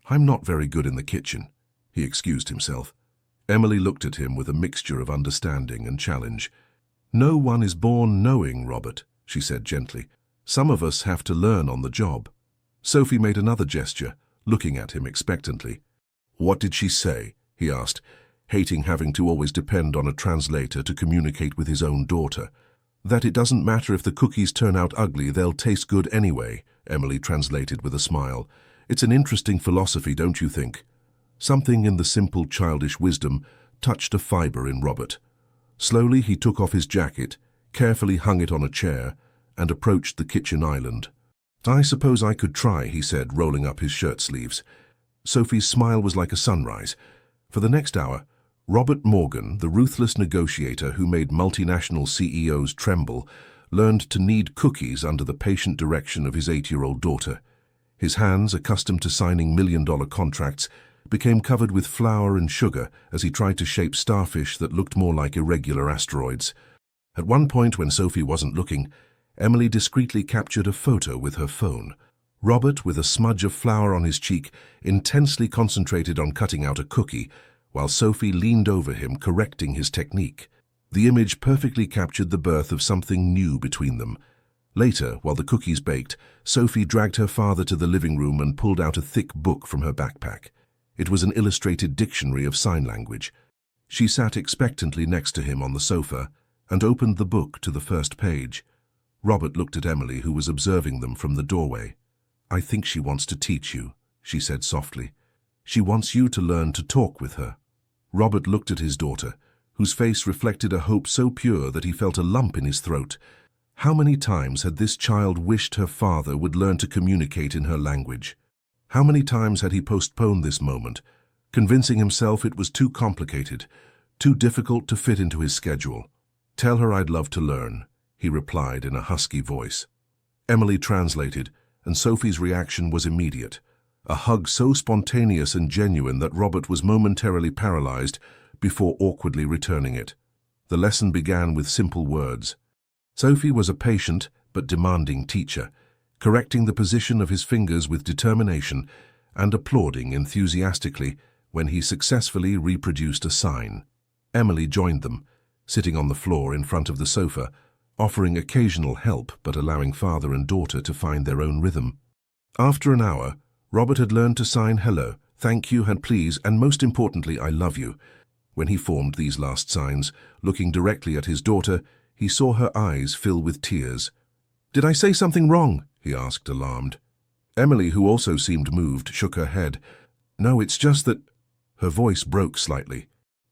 "I'm not very good in the kitchen," he excused himself. Emily looked at him with a mixture of understanding and challenge. "No one is born knowing, Robert," she said gently. "Some of us have to learn on the job." Sophie made another gesture, looking at him expectantly. "What did she say?" he asked, hating having to always depend on a translator to communicate with his own daughter. "That it doesn't matter if the cookies turn out ugly, they'll taste good anyway," Emily translated with a smile. "It's an interesting philosophy, don't you think?" Something in the simple childish wisdom touched a fiber in Robert. Slowly he took off his jacket, carefully hung it on a chair, and approached the kitchen island. "I suppose I could try," he said, rolling up his shirt sleeves. Sophie's smile was like a sunrise. For the next hour, Robert Morgan, the ruthless negotiator who made multinational CEOs tremble, learned to knead cookies under the patient direction of his 8-year-old daughter. His hands, accustomed to signing million-dollar contracts, became covered with flour and sugar as he tried to shape starfish that looked more like irregular asteroids. At one point, when Sophie wasn't looking, Emily discreetly captured a photo with her phone. Robert, with a smudge of flour on his cheek, intensely concentrated on cutting out a cookie, while Sophie leaned over him, correcting his technique. The image perfectly captured the birth of something new between them. Later, while the cookies baked, Sophie dragged her father to the living room and pulled out a thick book from her backpack. It was an illustrated dictionary of sign language. She sat expectantly next to him on the sofa and opened the book to the first page. Robert looked at Emily, who was observing them from the doorway. "I think she wants to teach you," she said softly. "She wants you to learn to talk with her." Robert looked at his daughter, whose face reflected a hope so pure that he felt a lump in his throat. How many times had this child wished her father would learn to communicate in her language? How many times had he postponed this moment, convincing himself it was too complicated, too difficult to fit into his schedule? "Tell her I'd love to learn," he replied in a husky voice. Emily translated, and Sophie's reaction was immediate. A hug so spontaneous and genuine that Robert was momentarily paralyzed before awkwardly returning it. The lesson began with simple words. Sophie was a patient but demanding teacher, correcting the position of his fingers with determination and applauding enthusiastically when he successfully reproduced a sign. Emily joined them, sitting on the floor in front of the sofa, offering occasional help but allowing father and daughter to find their own rhythm. After an hour, Robert had learned to sign hello, thank you and please, and most importantly, I love you. When he formed these last signs, looking directly at his daughter, he saw her eyes fill with tears. "Did I say something wrong?" he asked, alarmed. Emily, who also seemed moved, shook her head. "No, it's just that—" Her voice broke slightly.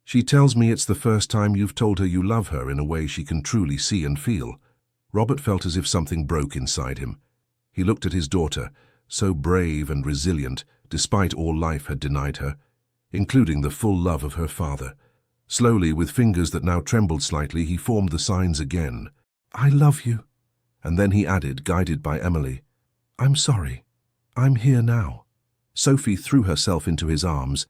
She tells me it's the first time you've told her you love her in a way she can truly see and feel. Robert felt as if something broke inside him. He looked at his daughter, so brave and resilient, despite all life had denied her, including the full love of her father. Slowly, with fingers that now trembled slightly, he formed the signs again. "I love you." And then he added, guided by Emily, "I'm sorry. I'm here now." Sophie threw herself into his arms,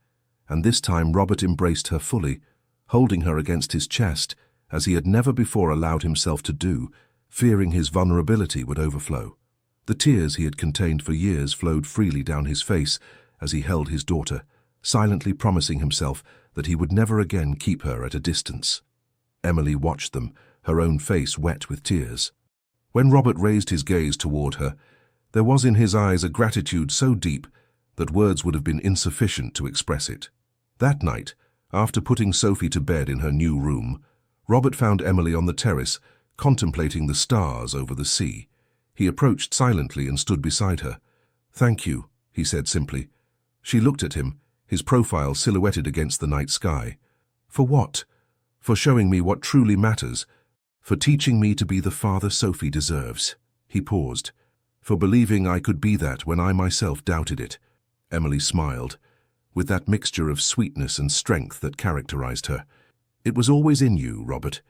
and this time Robert embraced her fully, holding her against his chest, as he had never before allowed himself to do, fearing his vulnerability would overflow. The tears he had contained for years flowed freely down his face as he held his daughter, silently promising himself that he would never again keep her at a distance. Emily watched them, her own face wet with tears. When Robert raised his gaze toward her, there was in his eyes a gratitude so deep that words would have been insufficient to express it. That night, after putting Sophie to bed in her new room, Robert found Emily on the terrace, contemplating the stars over the sea. He approached silently and stood beside her. "Thank you," he said simply. She looked at him, his profile silhouetted against the night sky. "For what?" "For showing me what truly matters. For teaching me to be the father Sophie deserves." He paused. "For believing I could be that when I myself doubted it." Emily smiled, with that mixture of sweetness and strength that characterized her. "It was always in you, Robert.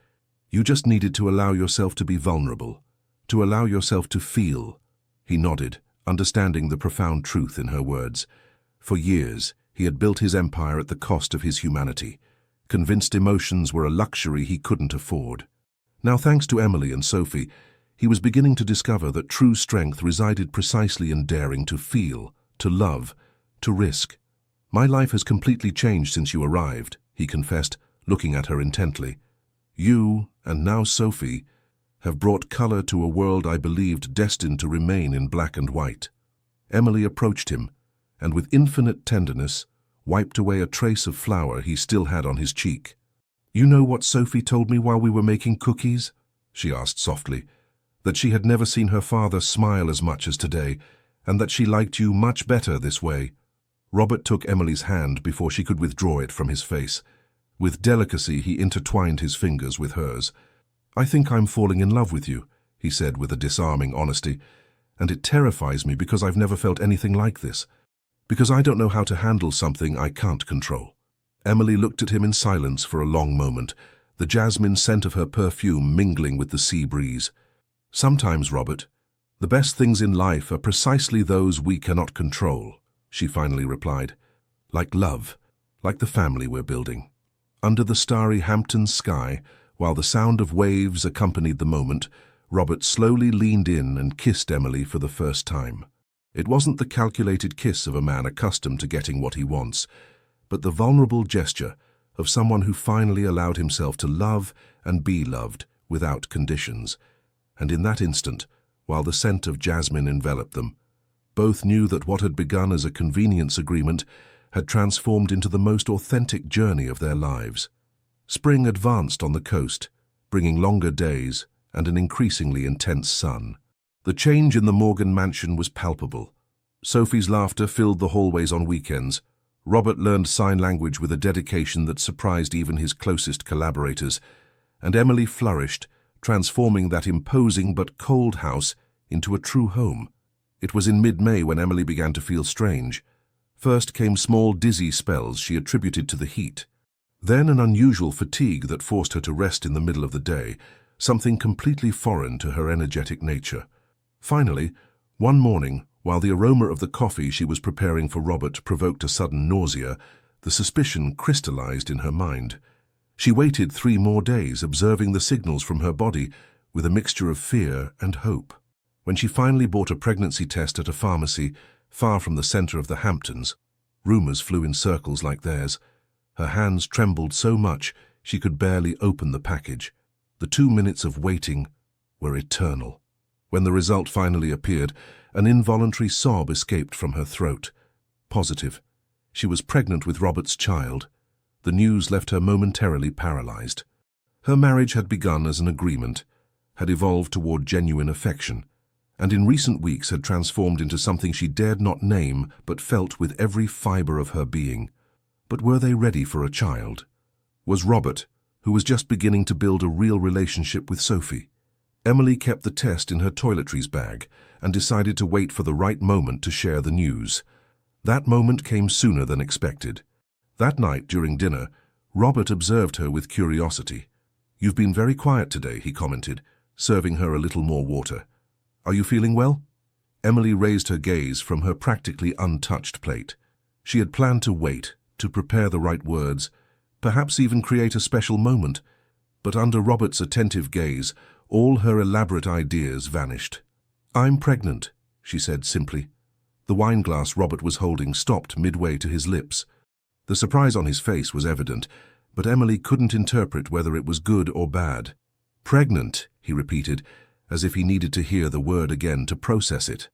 You just needed to allow yourself to be vulnerable, to allow yourself to feel." He nodded, understanding the profound truth in her words. For years, he had built his empire at the cost of his humanity, convinced emotions were a luxury he couldn't afford. Now, thanks to Emily and Sophie, he was beginning to discover that true strength resided precisely in daring to feel, to love, to risk. "My life has completely changed since you arrived," he confessed, looking at her intently. "You, and now Sophie, have brought color to a world I believed destined to remain in black and white." Emily approached him, and with infinite tenderness, wiped away a trace of flour he still had on his cheek. "You know what Sophie told me while we were making cookies?" she asked softly. "That she had never seen her father smile as much as today, and that she liked you much better this way." Robert took Emily's hand before she could withdraw it from his face. With delicacy, he intertwined his fingers with hers. "I think I'm falling in love with you," he said with a disarming honesty, "and it terrifies me because I've never felt anything like this, because I don't know how to handle something I can't control." Emily looked at him in silence for a long moment, the jasmine scent of her perfume mingling with the sea breeze. "Sometimes, Robert, the best things in life are precisely those we cannot control," she finally replied. "Like love, like the family we're building." Under the starry Hampton sky, while the sound of waves accompanied the moment, Robert slowly leaned in and kissed Emily for the first time. It wasn't the calculated kiss of a man accustomed to getting what he wants, but the vulnerable gesture of someone who finally allowed himself to love and be loved without conditions. And in that instant, while the scent of jasmine enveloped them, both knew that what had begun as a convenience agreement had transformed into the most authentic journey of their lives. Spring advanced on the coast, bringing longer days and an increasingly intense sun. The change in the Morgan mansion was palpable. Sophie's laughter filled the hallways on weekends. Robert learned sign language with a dedication that surprised even his closest collaborators, and Emily flourished, transforming that imposing but cold house into a true home. It was in mid-May when Emily began to feel strange. First came small dizzy spells she attributed to the heat. Then an unusual fatigue that forced her to rest in the middle of the day, something completely foreign to her energetic nature. Finally, one morning, while the aroma of the coffee she was preparing for Robert provoked a sudden nausea, the suspicion crystallized in her mind. She waited 3 more days, observing the signals from her body with a mixture of fear and hope. When she finally bought a pregnancy test at a pharmacy far from the center of the Hamptons, rumors flew in circles like theirs. Her hands trembled so much she could barely open the package. The 2 minutes of waiting were eternal. When the result finally appeared, an involuntary sob escaped from her throat. Positive. She was pregnant with Robert's child. The news left her momentarily paralyzed. Her marriage had begun as an agreement, had evolved toward genuine affection, and in recent weeks had transformed into something she dared not name but felt with every fiber of her being. But were they ready for a child? was Robert, who was just beginning to build a real relationship with Sophie. Emily kept the test in her toiletries bag and decided to wait for the right moment to share the news. That moment came sooner than expected. That night, during dinner, Robert observed her with curiosity. "You've been very quiet today," he commented, serving her a little more water. "Are you feeling well?" Emily raised her gaze from her practically untouched plate. She had planned to wait, to prepare the right words, perhaps even create a special moment. But under Robert's attentive gaze, all her elaborate ideas vanished. "I'm pregnant," she said simply. The wineglass Robert was holding stopped midway to his lips. The surprise on his face was evident, but Emily couldn't interpret whether it was good or bad. "Pregnant," he repeated, as if he needed to hear the word again to process it.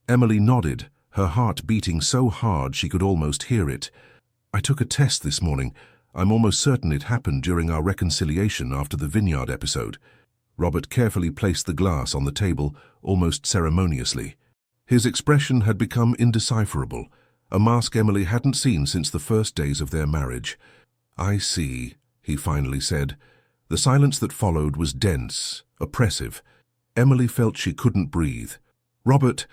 Emily nodded, her heart beating so hard she could almost hear it. "I took a test this morning. I'm almost certain it happened during our reconciliation after the vineyard episode." Robert carefully placed the glass on the table, almost ceremoniously. His expression had become indecipherable, a mask Emily hadn't seen since the first days of their marriage. "I see," he finally said. The silence that followed was dense, oppressive. Emily felt she couldn't breathe. "Robert,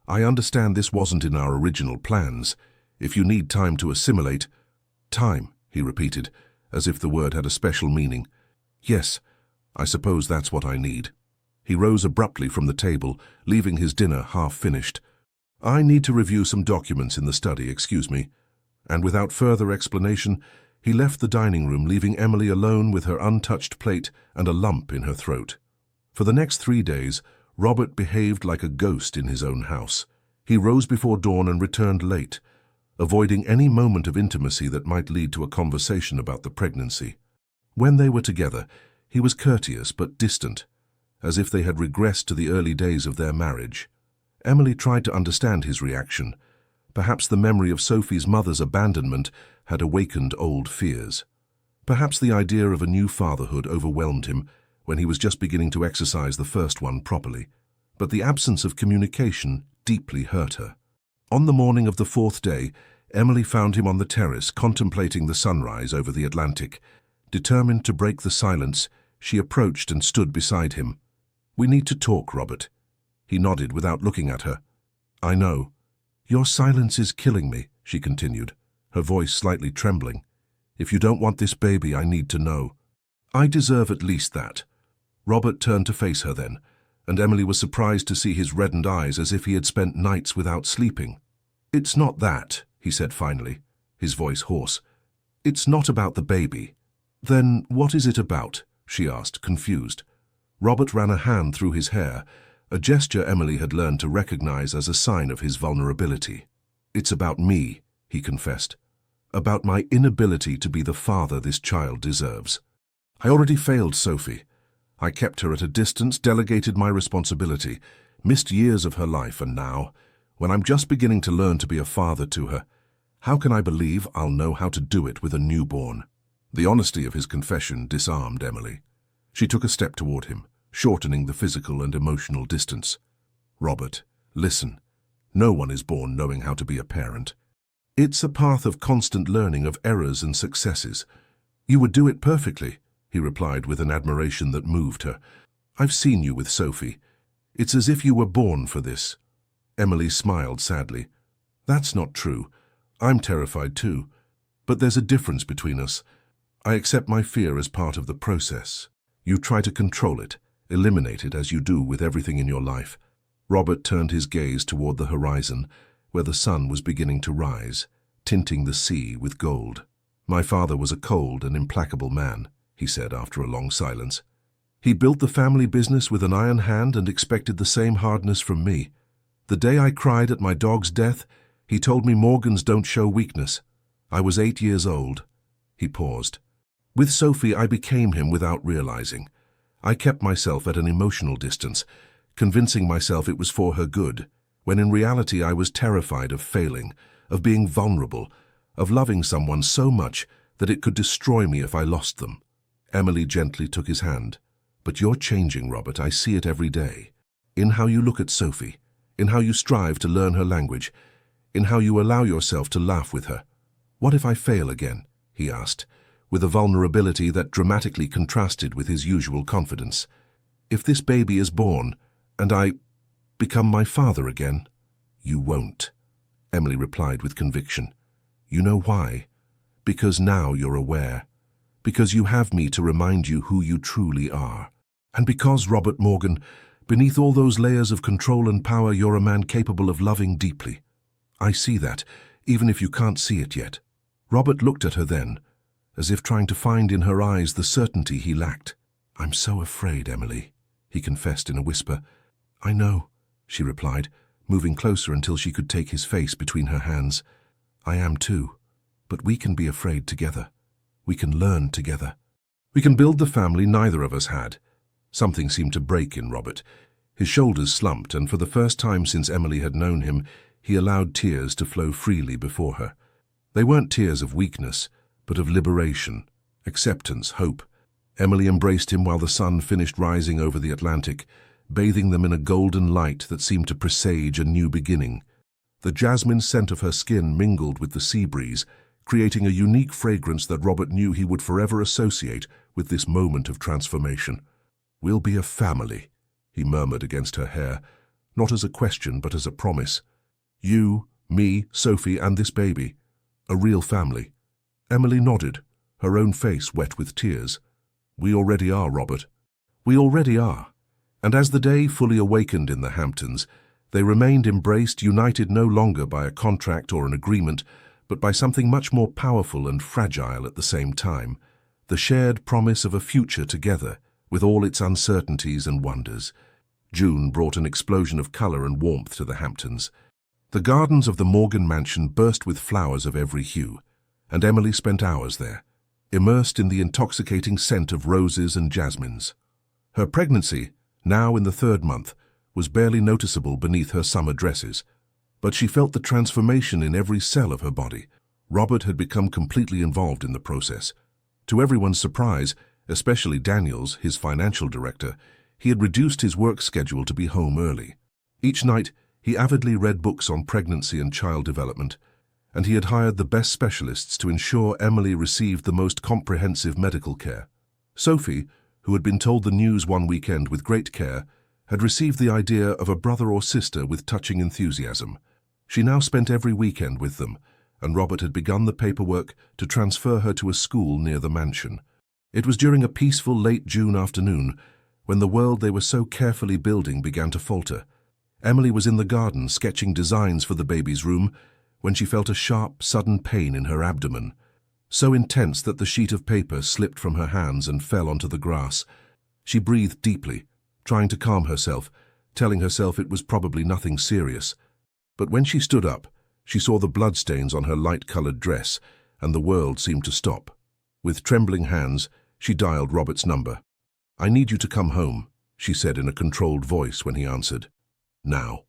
I understand this wasn't in our original plans. If you need time to assimilate—" "Time," he repeated, as if the word had a special meaning. "Yes, I suppose that's what I need." He rose abruptly from the table, leaving his dinner half-finished. "I need to review some documents in the study, excuse me." And without further explanation, he left the dining room, leaving Emily alone with her untouched plate and a lump in her throat. For the next 3 days, Robert behaved like a ghost in his own house. He rose before dawn and returned late, avoiding any moment of intimacy that might lead to a conversation about the pregnancy. When they were together, he was courteous but distant, as if they had regressed to the early days of their marriage. Emily tried to understand his reaction. Perhaps the memory of Sophie's mother's abandonment had awakened old fears. Perhaps the idea of a new fatherhood overwhelmed him when he was just beginning to exercise the first one properly. But the absence of communication deeply hurt her. On the morning of the 4th day, Emily found him on the terrace contemplating the sunrise over the Atlantic. Determined to break the silence, she approached and stood beside him. "We need to talk, Robert." He nodded without looking at her. "I know. Your silence is killing me," she continued, her voice slightly trembling. "If you don't want this baby, I need to know. I deserve at least that." Robert turned to face her then, and Emily was surprised to see his reddened eyes as if he had spent nights without sleeping. "It's not that," he said finally, his voice hoarse. "It's not about the baby." "Then what is it about?" she asked, confused. Robert ran a hand through his hair, a gesture Emily had learned to recognize as a sign of his vulnerability. "It's about me," he confessed. "About my inability to be the father this child deserves. I already failed Sophie. I kept her at a distance, delegated my responsibility, missed years of her life, and now, when I'm just beginning to learn to be a father to her, how can I believe I'll know how to do it with a newborn?" The honesty of his confession disarmed Emily. She took a step toward him, shortening the physical and emotional distance. "Robert, listen. No one is born knowing how to be a parent. It's a path of constant learning, of errors and successes. You would do it perfectly," he replied with an admiration that moved her. "I've seen you with Sophie. It's as if you were born for this." Emily smiled sadly. "That's not true. I'm terrified too. But there's a difference between us. I accept my fear as part of the process. You try to control it, eliminate it as you do with everything in your life." Robert turned his gaze toward the horizon, where the sun was beginning to rise, tinting the sea with gold. "My father was a cold and implacable man," he said after a long silence. "He built the family business with an iron hand and expected the same hardness from me. The day I cried at my dog's death, he told me Morgans don't show weakness. I was 8 years old." He paused. "With Sophie, I became him without realizing. I kept myself at an emotional distance, convincing myself it was for her good, when in reality I was terrified of failing, of being vulnerable, of loving someone so much that it could destroy me if I lost them." Emily gently took his hand. "But you're changing, Robert. I see it every day. In how you look at Sophie, in how you strive to learn her language, in how you allow yourself to laugh with her." "What if I fail again?" he asked, with a vulnerability that dramatically contrasted with his usual confidence. "If this baby is born, and I become my father again?" "You won't," Emily replied with conviction. "You know why? Because now you're aware. Because you have me to remind you who you truly are. And because, Robert Morgan, beneath all those layers of control and power, you're a man capable of loving deeply. I see that, even if you can't see it yet." Robert looked at her then, as if trying to find in her eyes the certainty he lacked. "I'm so afraid, Emily," he confessed in a whisper. "I know," she replied, moving closer until she could take his face between her hands. "I am too, but we can be afraid together. We can learn together. We can build the family neither of us had." Something seemed to break in Robert. His shoulders slumped, and for the first time since Emily had known him, he allowed tears to flow freely before her. They weren't tears of weakness, but of liberation, acceptance, hope. Emily embraced him while the sun finished rising over the Atlantic, bathing them in a golden light that seemed to presage a new beginning. The jasmine scent of her skin mingled with the sea breeze, creating a unique fragrance that Robert knew he would forever associate with this moment of transformation. "We'll be a family," he murmured against her hair, not as a question but as a promise. "You, me, Sophie, and this baby. A real family." Emily nodded, her own face wet with tears. "We already are, Robert. We already are." And as the day fully awakened in the Hamptons, they remained embraced, united no longer by a contract or an agreement, but by something much more powerful and fragile at the same time, the shared promise of a future together, with all its uncertainties and wonders. June brought an explosion of colour and warmth to the Hamptons. The gardens of the Morgan mansion burst with flowers of every hue, and Emily spent hours there, immersed in the intoxicating scent of roses and jasmines. Her pregnancy, now in the 3rd month, was barely noticeable beneath her summer dresses, but she felt the transformation in every cell of her body. Robert had become completely involved in the process. To everyone's surprise, especially Daniel's, his financial director, he had reduced his work schedule to be home early. Each night, he avidly read books on pregnancy and child development, and he had hired the best specialists to ensure Emily received the most comprehensive medical care. Sophie, who had been told the news one weekend with great care, had received the idea of a brother or sister with touching enthusiasm. She now spent every weekend with them, and Robert had begun the paperwork to transfer her to a school near the mansion. It was during a peaceful late June afternoon, when the world they were so carefully building began to falter. Emily was in the garden sketching designs for the baby's room when she felt a sharp, sudden pain in her abdomen, so intense that the sheet of paper slipped from her hands and fell onto the grass. She breathed deeply, trying to calm herself, telling herself it was probably nothing serious. But when she stood up, she saw the bloodstains on her light-colored dress, and the world seemed to stop. With trembling hands, she dialed Robert's number. "I need you to come home," she said in a controlled voice when he answered. "Now."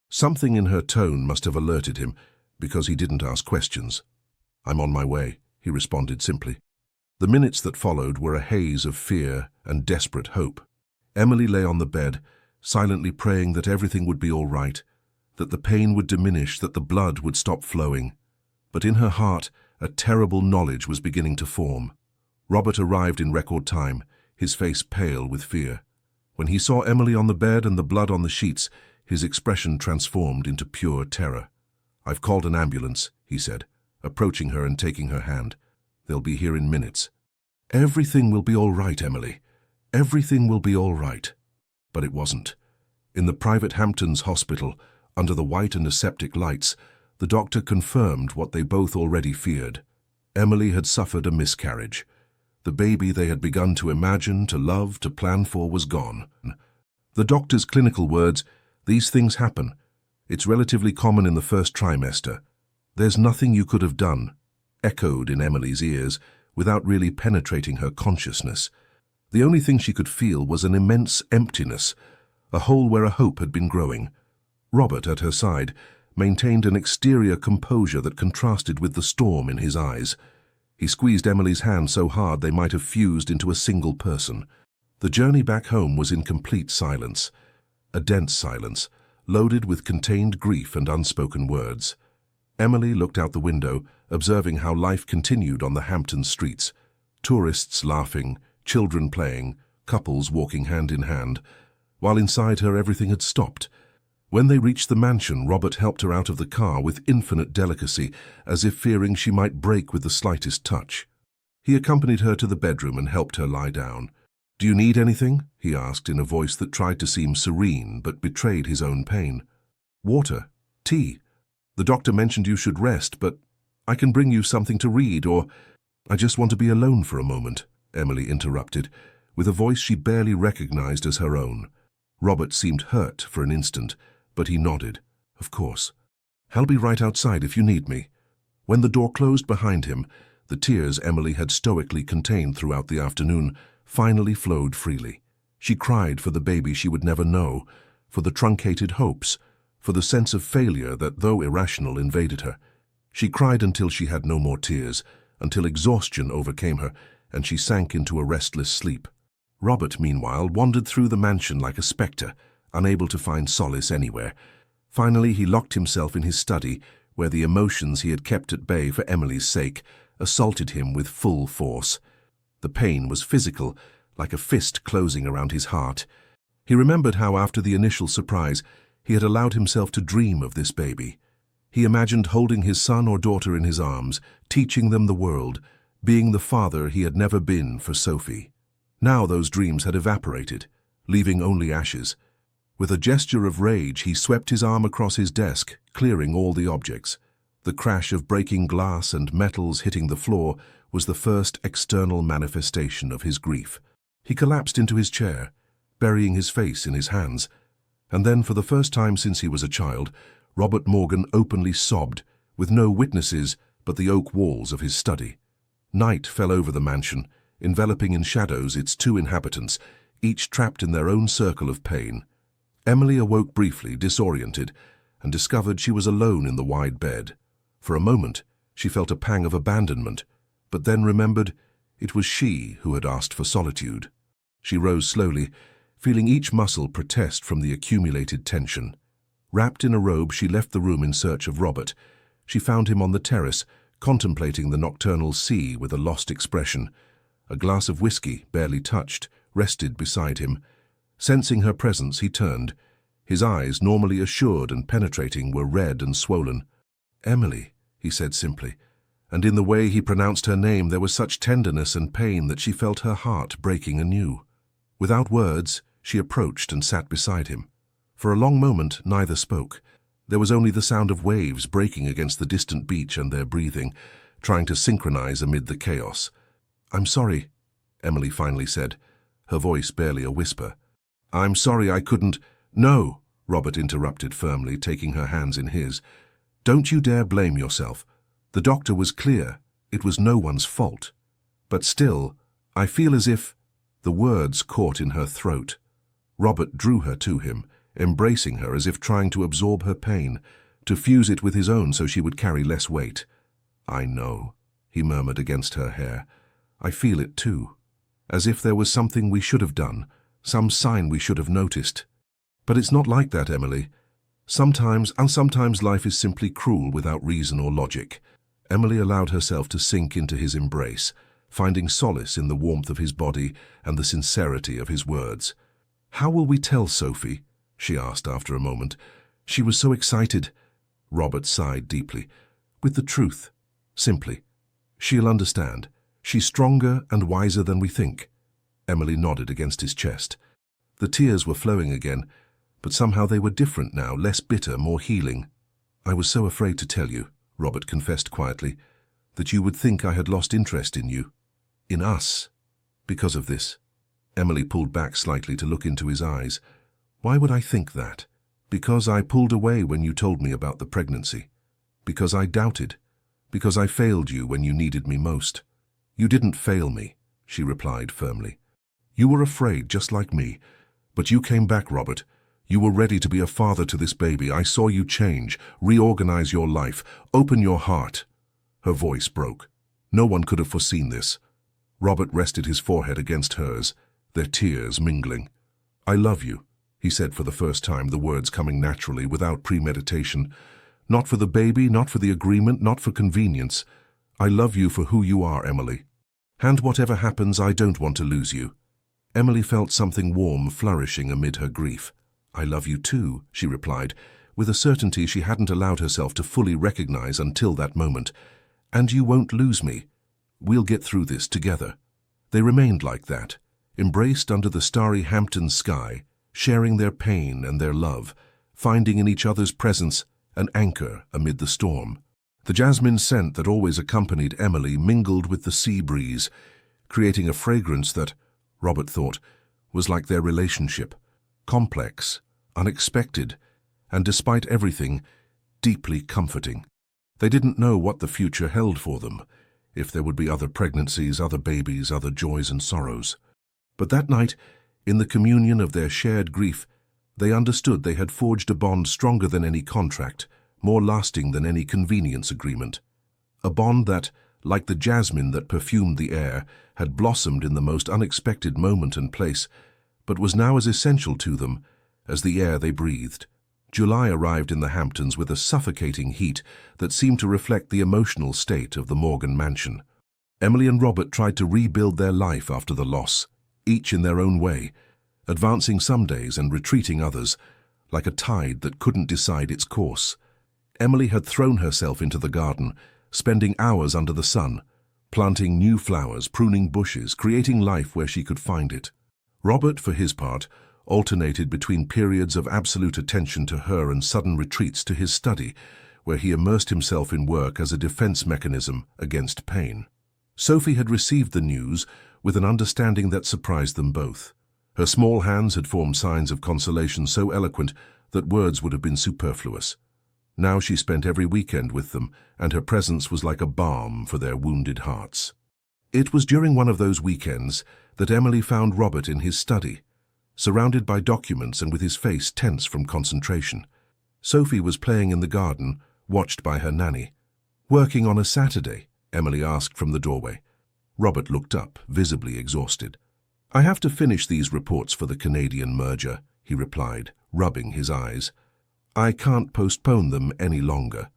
Something in her tone must have alerted him, because he didn't ask questions. "I'm on my way," he responded simply. The minutes that followed were a haze of fear and desperate hope. Emily lay on the bed, silently praying that everything would be all right, that the pain would diminish, that the blood would stop flowing. But in her heart, a terrible knowledge was beginning to form. Robert arrived in record time, his face pale with fear. When he saw Emily on the bed and the blood on the sheets, his expression transformed into pure terror. "I've called an ambulance," he said, approaching her and taking her hand. "They'll be here in minutes." "Everything will be all right, Emily. Everything will be all right." But it wasn't. In the private Hamptons hospital, under the white and aseptic lights, the doctor confirmed what they both already feared. Emily had suffered a miscarriage. The baby they had begun to imagine, to love, to plan for was gone. The doctor's clinical words, "These things happen. It's relatively common in the first trimester. There's nothing you could have done," echoed in Emily's ears without really penetrating her consciousness. The only thing she could feel was an immense emptiness, a hole where a hope had been growing. Robert, at her side, maintained an exterior composure that contrasted with the storm in his eyes. He squeezed Emily's hand so hard they might have fused into a single person. The journey back home was in complete silence, a dense silence, loaded with contained grief and unspoken words. Emily looked out the window, observing how life continued on the Hampton streets. tourists laughing, children playing, couples walking hand in hand, while inside her everything had stopped. When they reached the mansion, Robert helped her out of the car with infinite delicacy, as if fearing she might break with the slightest touch. He accompanied her to the bedroom and helped her lie down. "Do you need anything?" he asked in a voice that tried to seem serene but betrayed his own pain. "Water, tea. The doctor mentioned you should rest, but I can bring you something to read, or I just want to be alone for a moment," Emily interrupted, with a voice she barely recognized as her own. Robert seemed hurt for an instant, but he nodded. "Of course. I'll be right outside if you need me." When the door closed behind him, the tears Emily had stoically contained throughout the afternoon finally flowed freely. She cried for the baby she would never know, for the truncated hopes, for the sense of failure that, though irrational, invaded her. She cried until she had no more tears, until exhaustion overcame her, and she sank into a restless sleep. Robert, meanwhile, wandered through the mansion like a spectre, unable to find solace anywhere. Finally, he locked himself in his study, where the emotions he had kept at bay for Emily's sake assaulted him with full force. The pain was physical, like a fist closing around his heart. He remembered how, after the initial surprise, he had allowed himself to dream of this baby. He imagined holding his son or daughter in his arms, teaching them the world, being the father he had never been for Sophie. Now those dreams had evaporated, leaving only ashes. With a gesture of rage, he swept his arm across his desk, clearing all the objects. The crash of breaking glass and metals hitting the floor was the first external manifestation of his grief. He collapsed into his chair, burying his face in his hands. And then, for the first time since he was a child, Robert Morgan openly sobbed, with no witnesses but the oak walls of his study. Night fell over the mansion, enveloping in shadows its two inhabitants, each trapped in their own circle of pain. Emily awoke briefly, disoriented, and discovered she was alone in the wide bed. For a moment, she felt a pang of abandonment, but then remembered it was she who had asked for solitude. She rose slowly, feeling each muscle protest from the accumulated tension. Wrapped in a robe, she left the room in search of Robert. She found him on the terrace, contemplating the nocturnal sea with a lost expression. A glass of whiskey, barely touched, rested beside him. Sensing her presence, he turned. His eyes, normally assured and penetrating, were red and swollen. "Emily," he said simply, and in the way he pronounced her name there was such tenderness and pain that she felt her heart breaking anew. Without words, she approached and sat beside him. For a long moment, neither spoke. There was only the sound of waves breaking against the distant beach and their breathing, trying to synchronize amid the chaos. "I'm sorry," Emily finally said, her voice barely a whisper. "I'm sorry I couldn't—" "No," Robert interrupted firmly, taking her hands in his. "Don't you dare blame yourself. The doctor was clear. It was no one's fault. But still, I feel as if—" The words caught in her throat. Robert drew her to him, embracing her as if trying to absorb her pain, to fuse it with his own so she would carry less weight. "I know," he murmured against her hair. "I feel it too. As if there was something we should have done, some sign we should have noticed. But it's not like that, Emily. Sometimes life is simply cruel without reason or logic." Emily allowed herself to sink into his embrace, finding solace in the warmth of his body and the sincerity of his words. "How will we tell Sophie?" she asked after a moment. She was so excited. Robert sighed deeply. "With the truth. Simply. She'll understand. She's stronger and wiser than we think." Emily nodded against his chest. The tears were flowing again, but somehow they were different now, less bitter, more healing. "I was so afraid to tell you," Robert confessed quietly, "that you would think I had lost interest in you. In us. Because of this." Emily pulled back slightly to look into his eyes. "Why would I think that? Because I pulled away when you told me about the pregnancy. Because I doubted. Because I failed you when you needed me most." "You didn't fail me," she replied firmly. "You were afraid, just like me. But you came back, Robert. You were ready to be a father to this baby. I saw you change, reorganize your life, open your heart." Her voice broke. No one could have foreseen this. Robert rested his forehead against hers, their tears mingling. "I love you," he said for the first time, the words coming naturally, without premeditation. "Not for the baby, not for the agreement, not for convenience. I love you for who you are, Emily." And whatever happens, I don't want to lose you. Emily felt something warm flourishing amid her grief. I love you too, she replied, with a certainty she hadn't allowed herself to fully recognize until that moment. And you won't lose me. We'll get through this together. They remained like that, embraced under the starry Hampton sky, sharing their pain and their love, finding in each other's presence an anchor amid the storm. The jasmine scent that always accompanied Emily mingled with the sea breeze, creating a fragrance that, Robert thought, was like their relationship, complex, unexpected, and despite everything, deeply comforting. They didn't know what the future held for them, if there would be other pregnancies, other babies, other joys and sorrows. But that night, in the communion of their shared grief, they understood they had forged a bond stronger than any contract, more lasting than any convenience agreement. A bond that, like the jasmine that perfumed the air, had blossomed in the most unexpected moment and place, but was now as essential to them as the air they breathed. July arrived in the Hamptons with a suffocating heat that seemed to reflect the emotional state of the Morgan mansion. Emily and Robert tried to rebuild their life after the loss, each in their own way, advancing some days and retreating others, like a tide that couldn't decide its course. Emily had thrown herself into the garden, spending hours under the sun, planting new flowers, pruning bushes, creating life where she could find it. Robert, for his part, alternated between periods of absolute attention to her and sudden retreats to his study, where he immersed himself in work as a defense mechanism against pain. Sophie had received the news with an understanding that surprised them both. Her small hands had formed signs of consolation so eloquent that words would have been superfluous. Now she spent every weekend with them, and her presence was like a balm for their wounded hearts. It was during one of those weekends that Emily found Robert in his study, surrounded by documents and with his face tense from concentration. Sophie was playing in the garden, watched by her nanny. "Working on a Saturday?" Emily asked from the doorway. Robert looked up, visibly exhausted. "I have to finish these reports for the Canadian merger," he replied, rubbing his eyes. "I can't postpone them any longer."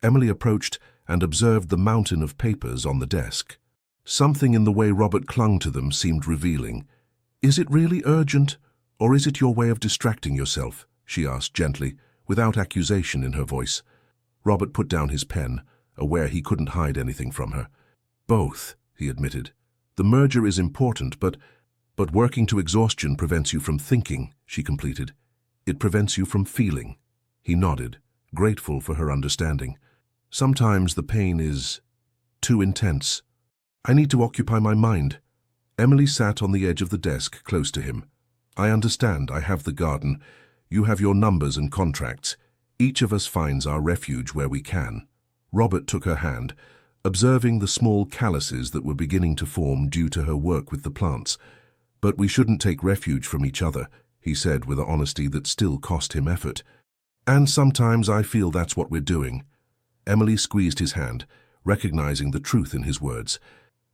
Emily approached and observed the mountain of papers on the desk. Something in the way Robert clung to them seemed revealing. "Is it really urgent, or is it your way of distracting yourself?" she asked gently, without accusation in her voice. Robert put down his pen, aware he couldn't hide anything from her. "Both," he admitted. "The merger is important, but working to exhaustion prevents you from thinking," she completed. "It prevents you from feeling." He nodded, grateful for her understanding. "Sometimes the pain is too intense. I need to occupy my mind." Emily sat on the edge of the desk close to him. "I understand. I have the garden. You have your numbers and contracts. Each of us finds our refuge where we can." Robert took her hand, observing the small calluses that were beginning to form due to her work with the plants. "But we shouldn't take refuge from each other," he said with an honesty that still cost him effort. "And sometimes I feel that's what we're doing." Emily squeezed his hand, recognizing the truth in his words.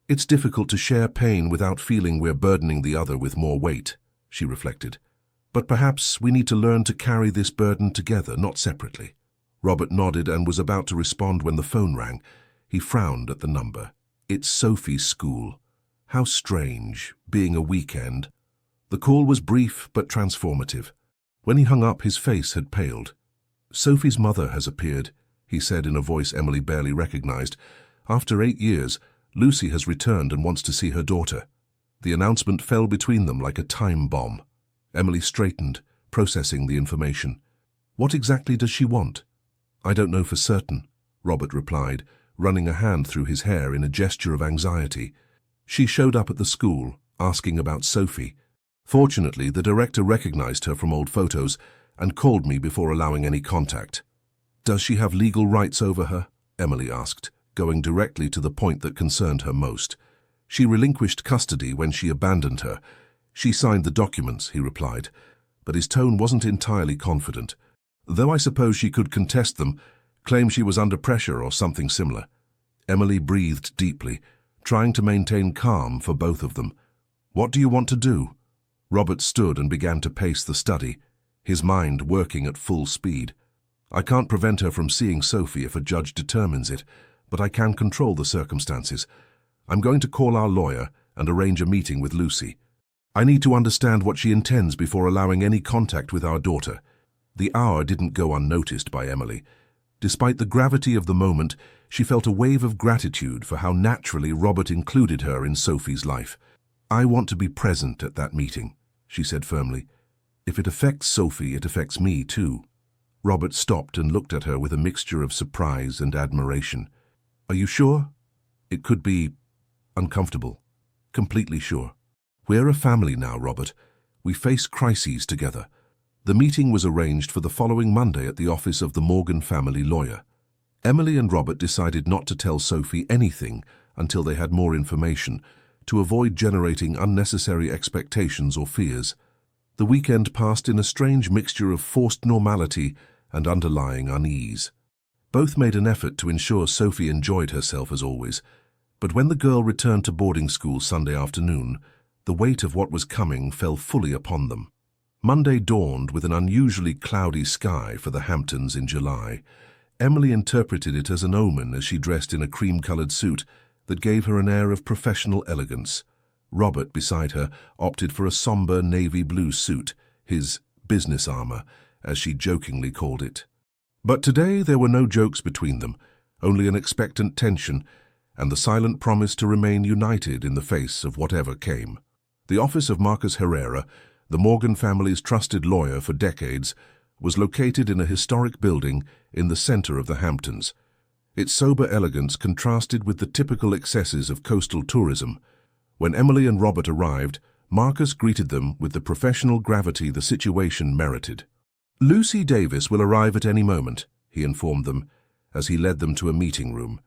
"It's difficult to share pain without feeling we're burdening the other with more weight," she reflected. "But perhaps we need to learn to carry this burden together, not separately." Robert nodded and was about to respond when the phone rang. He frowned at the number. "It's Sophie's school. How strange, being a weekend." The call was brief but transformative. When he hung up, his face had paled. "Sophie's mother has appeared," he said in a voice Emily barely recognized. "After 8 years, Lucy has returned and wants to see her daughter." The announcement fell between them like a time bomb. Emily straightened, processing the information. "What exactly does she want?" "I don't know for certain," Robert replied, running a hand through his hair in a gesture of anxiety. "She showed up at the school, asking about Sophie. Fortunately, the director recognized her from old photos and called me before allowing any contact." "Does she have legal rights over her?" Emily asked, going directly to the point that concerned her most. "She relinquished custody when she abandoned her. She signed the documents," he replied, but his tone wasn't entirely confident. "Though I suppose she could contest them, claim she was under pressure or something similar." Emily breathed deeply, trying to maintain calm for both of them. "What do you want to do?" Robert stood and began to pace the study, his mind working at full speed. "I can't prevent her from seeing Sophie if a judge determines it, but I can control the circumstances. I'm going to call our lawyer and arrange a meeting with Lucy. I need to understand what she intends before allowing any contact with our daughter." The hour didn't go unnoticed by Emily. Despite the gravity of the moment, she felt a wave of gratitude for how naturally Robert included her in Sophie's life. "I want to be present at that meeting," she said firmly. "If it affects Sophie, it affects me too." Robert stopped and looked at her with a mixture of surprise and admiration. "Are you sure? It could be uncomfortable." "Completely sure. We're a family now, Robert. We face crises together." The meeting was arranged for the following Monday at the office of the Morgan family lawyer. Emily and Robert decided not to tell Sophie anything until they had more information, to avoid generating unnecessary expectations or fears. The weekend passed in a strange mixture of forced normality and underlying unease. Both made an effort to ensure Sophie enjoyed herself as always, but when the girl returned to boarding school Sunday afternoon, the weight of what was coming fell fully upon them. Monday dawned with an unusually cloudy sky for the Hamptons in July. Emily interpreted it as an omen as she dressed in a cream-colored suit that gave her an air of professional elegance. Robert, beside her, opted for a somber navy blue suit, his business armor, as she jokingly called it. But today there were no jokes between them, only an expectant tension, and the silent promise to remain united in the face of whatever came. The office of Marcus Herrera, the Morgan family's trusted lawyer for decades, was located in a historic building in the center of the Hamptons. Its sober elegance contrasted with the typical excesses of coastal tourism. When Emily and Robert arrived, Marcus greeted them with the professional gravity the situation merited. "Lucy Davis will arrive at any moment," he informed them, as he led them to a meeting room.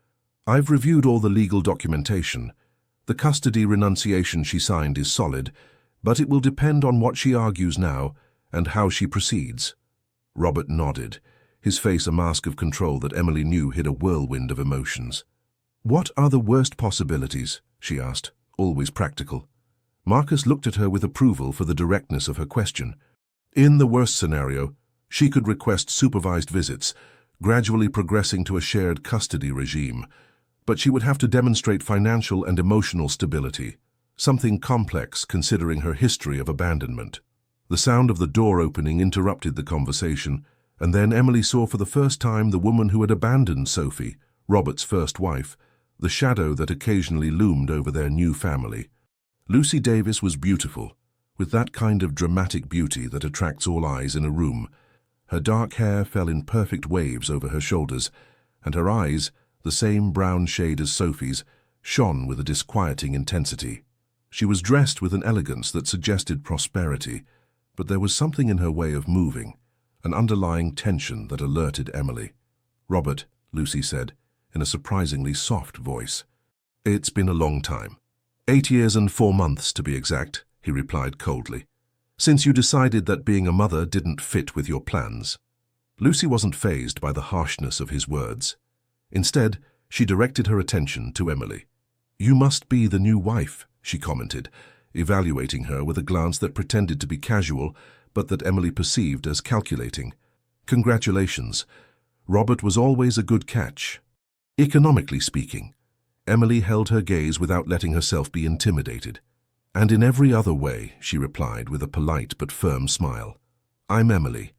"I've reviewed all the legal documentation. The custody renunciation she signed is solid, but it will depend on what she argues now and how she proceeds." Robert nodded, his face a mask of control that Emily knew hid a whirlwind of emotions. "What are the worst possibilities?" she asked, always practical. Marcus looked at her with approval for the directness of her question. "In the worst scenario, she could request supervised visits, gradually progressing to a shared custody regime. But she would have to demonstrate financial and emotional stability, something complex considering her history of abandonment." The sound of the door opening interrupted the conversation, and then Emily saw for the first time the woman who had abandoned Sophie, Robert's first wife, the shadow that occasionally loomed over their new family. Lucy Davis was beautiful, with that kind of dramatic beauty that attracts all eyes in a room. Her dark hair fell in perfect waves over her shoulders, and her eyes, the same brown shade as Sophie's, shone with a disquieting intensity. She was dressed with an elegance that suggested prosperity, but there was something in her way of moving, an underlying tension that alerted Emily. "Robert," Lucy said, in a surprisingly soft voice. "It's been a long time. 8 years and 4 months, to be exact," he replied coldly, "since you decided that being a mother didn't fit with your plans." Lucy wasn't fazed by the harshness of his words. Instead, she directed her attention to Emily. "You must be the new wife," she commented, evaluating her with a glance that pretended to be casual, but that Emily perceived as calculating. "Congratulations. Robert was always a good catch." Economically speaking, Emily held her gaze without letting herself be intimidated. "And in every other way," she replied with a polite but firm smile. "I'm Emily,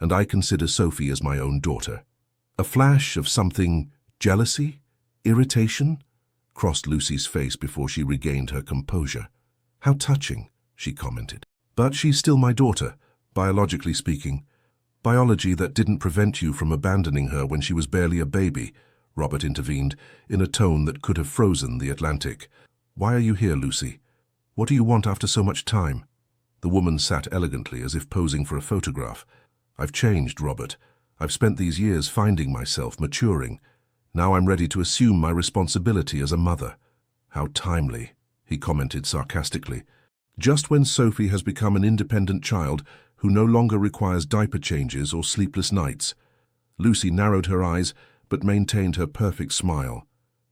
and I consider Sophie as my own daughter." A flash of something, jealousy, irritation, crossed Lucy's face before she regained her composure. "How touching," she commented. "But she's still my daughter, biologically speaking. Biology that didn't prevent you from abandoning her when she was barely a baby," Robert intervened, in a tone that could have frozen the Atlantic. "Why are you here, Lucy? What do you want after so much time?" The woman sat elegantly as if posing for a photograph. "I've changed, Robert. I've spent these years finding myself, maturing. Now I'm ready to assume my responsibility as a mother." "How timely," he commented sarcastically. "Just when Sophie has become an independent child who no longer requires diaper changes or sleepless nights." Lucy narrowed her eyes but maintained her perfect smile.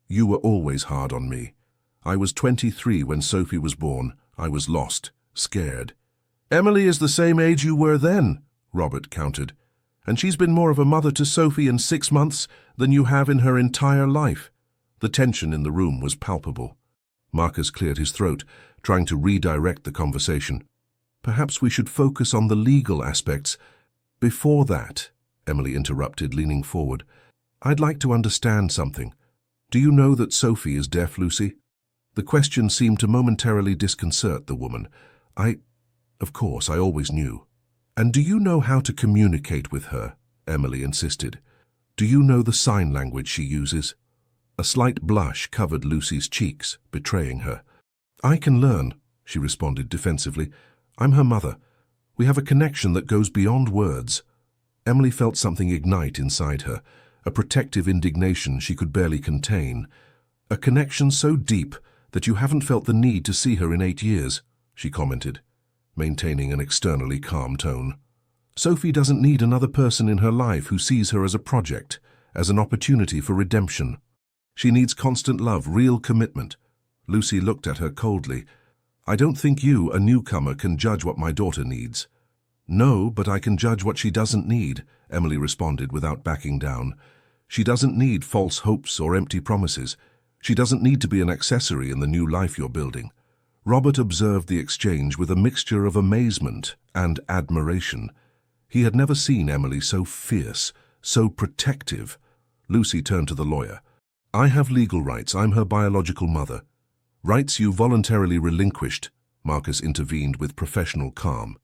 "You were always hard on me. I was 23 when Sophie was born. I was lost, scared." "Emily is the same age you were then," Robert countered. "And she's been more of a mother to Sophie in 6 months than you have in her entire life." The tension in the room was palpable. Marcus cleared his throat, trying to redirect the conversation. Perhaps we should focus on the legal aspects. Before that, Emily interrupted, leaning forward, I'd like to understand something. Do you know that Sophie is deaf, Lucy? The question seemed to momentarily disconcert the woman. Of course, I always knew. And do you know how to communicate with her? Emily insisted. Do you know the sign language she uses? A slight blush covered Lucy's cheeks, betraying her. I can learn, she responded defensively. I'm her mother. We have a connection that goes beyond words. Emily felt something ignite inside her, a protective indignation she could barely contain. A connection so deep that you haven't felt the need to see her in 8 years, she commented, maintaining an externally calm tone. Sophie doesn't need another person in her life who sees her as a project, as an opportunity for redemption. She needs constant love, real commitment. Lucy looked at her coldly. I don't think you, a newcomer, can judge what my daughter needs. No, but I can judge what she doesn't need, Emily responded without backing down. She doesn't need false hopes or empty promises. She doesn't need to be an accessory in the new life you're building. Robert observed the exchange with a mixture of amazement and admiration. He had never seen Emily so fierce, so protective. Lucy turned to the lawyer. I have legal rights. I'm her biological mother. Rights you voluntarily relinquished, Marcus intervened with professional calm.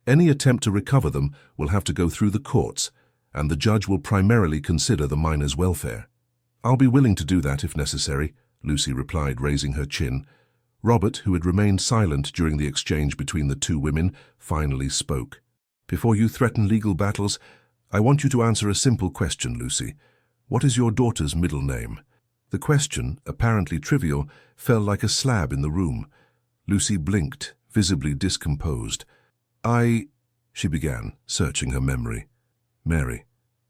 Any attempt to recover them will have to go through the courts, and the judge will primarily consider the minor's welfare. I'll be willing to do that if necessary, Lucy replied, raising her chin. Robert, who had remained silent during the exchange between the two women, finally spoke. Before you threaten legal battles, I want you to answer a simple question, Lucy. What is your daughter's middle name? The question, apparently trivial, fell like a slab in the room. Lucy blinked, visibly discomposed. She began, searching her memory. Mary.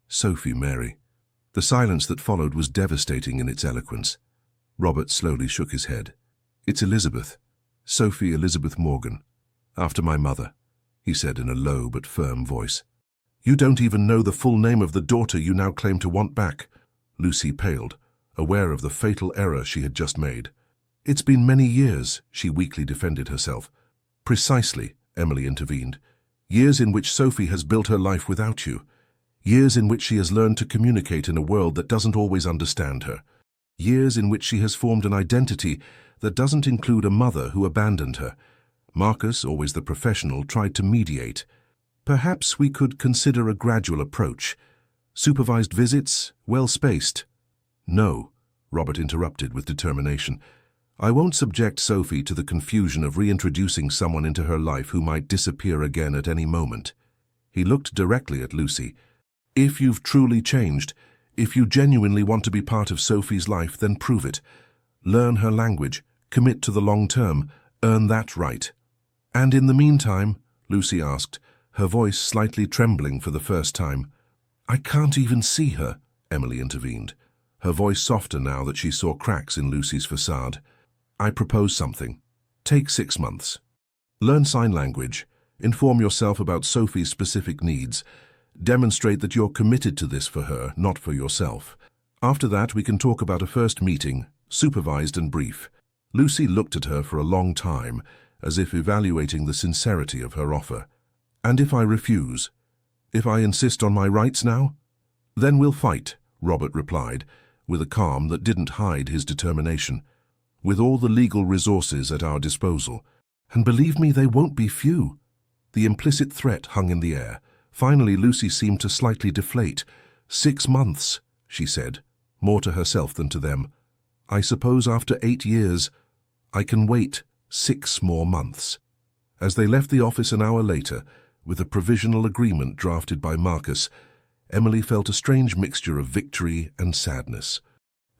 Sophie Mary. The silence that followed was devastating in its eloquence. Robert slowly shook his head. It's Elizabeth. Sophie Elizabeth Morgan. After my mother, he said in a low but firm voice. You don't even know the full name of the daughter you now claim to want back. Lucy paled, aware of the fatal error she had just made. It's been many years, she weakly defended herself. Precisely, Emily intervened. Years in which Sophie has built her life without you. Years in which she has learned to communicate in a world that doesn't always understand her. Years in which she has formed an identity that doesn't include a mother who abandoned her. Marcus, always the professional, tried to mediate. Perhaps we could consider a gradual approach. Supervised visits, well-spaced. No, Robert interrupted with determination. I won't subject Sophie to the confusion of reintroducing someone into her life who might disappear again at any moment. He looked directly at Lucy. If you've truly changed, if you genuinely want to be part of Sophie's life, then prove it. Learn her language, commit to the long term, earn that right. And in the meantime, Lucy asked, her voice slightly trembling for the first time. I can't even see her, Emily intervened, her voice softer now that she saw cracks in Lucy's facade. I propose something. Take 6 months. Learn sign language. Inform yourself about Sophie's specific needs. Demonstrate that you're committed to this for her, not for yourself. After that, we can talk about a first meeting, supervised and brief. Lucy looked at her for a long time, as if evaluating the sincerity of her offer. And if I refuse? If I insist on my rights now? Then we'll fight, Robert replied, with a calm that didn't hide his determination. With all the legal resources at our disposal. And believe me, they won't be few. The implicit threat hung in the air. Finally, Lucy seemed to slightly deflate. 6 months, she said, more to herself than to them. I suppose after 8 years, I can wait 6 more months. As they left the office an hour later, with a provisional agreement drafted by Marcus, Emily felt a strange mixture of victory and sadness.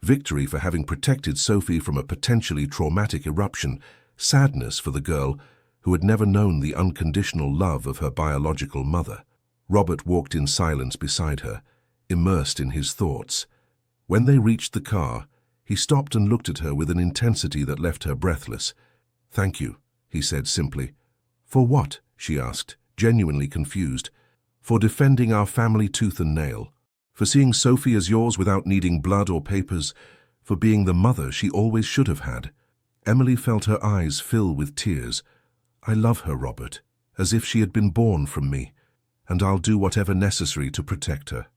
Victory for having protected Sophie from a potentially traumatic eruption, sadness for the girl who had never known the unconditional love of her biological mother. Robert walked in silence beside her, immersed in his thoughts. When they reached the car, he stopped and looked at her with an intensity that left her breathless. Thank you, he said simply. For what? She asked, genuinely confused. For defending our family tooth and nail. For seeing Sophie as yours without needing blood or papers. For being the mother she always should have had. Emily felt her eyes fill with tears. "I love her, Robert, as if she had been born from me, and I'll do whatever necessary to protect her."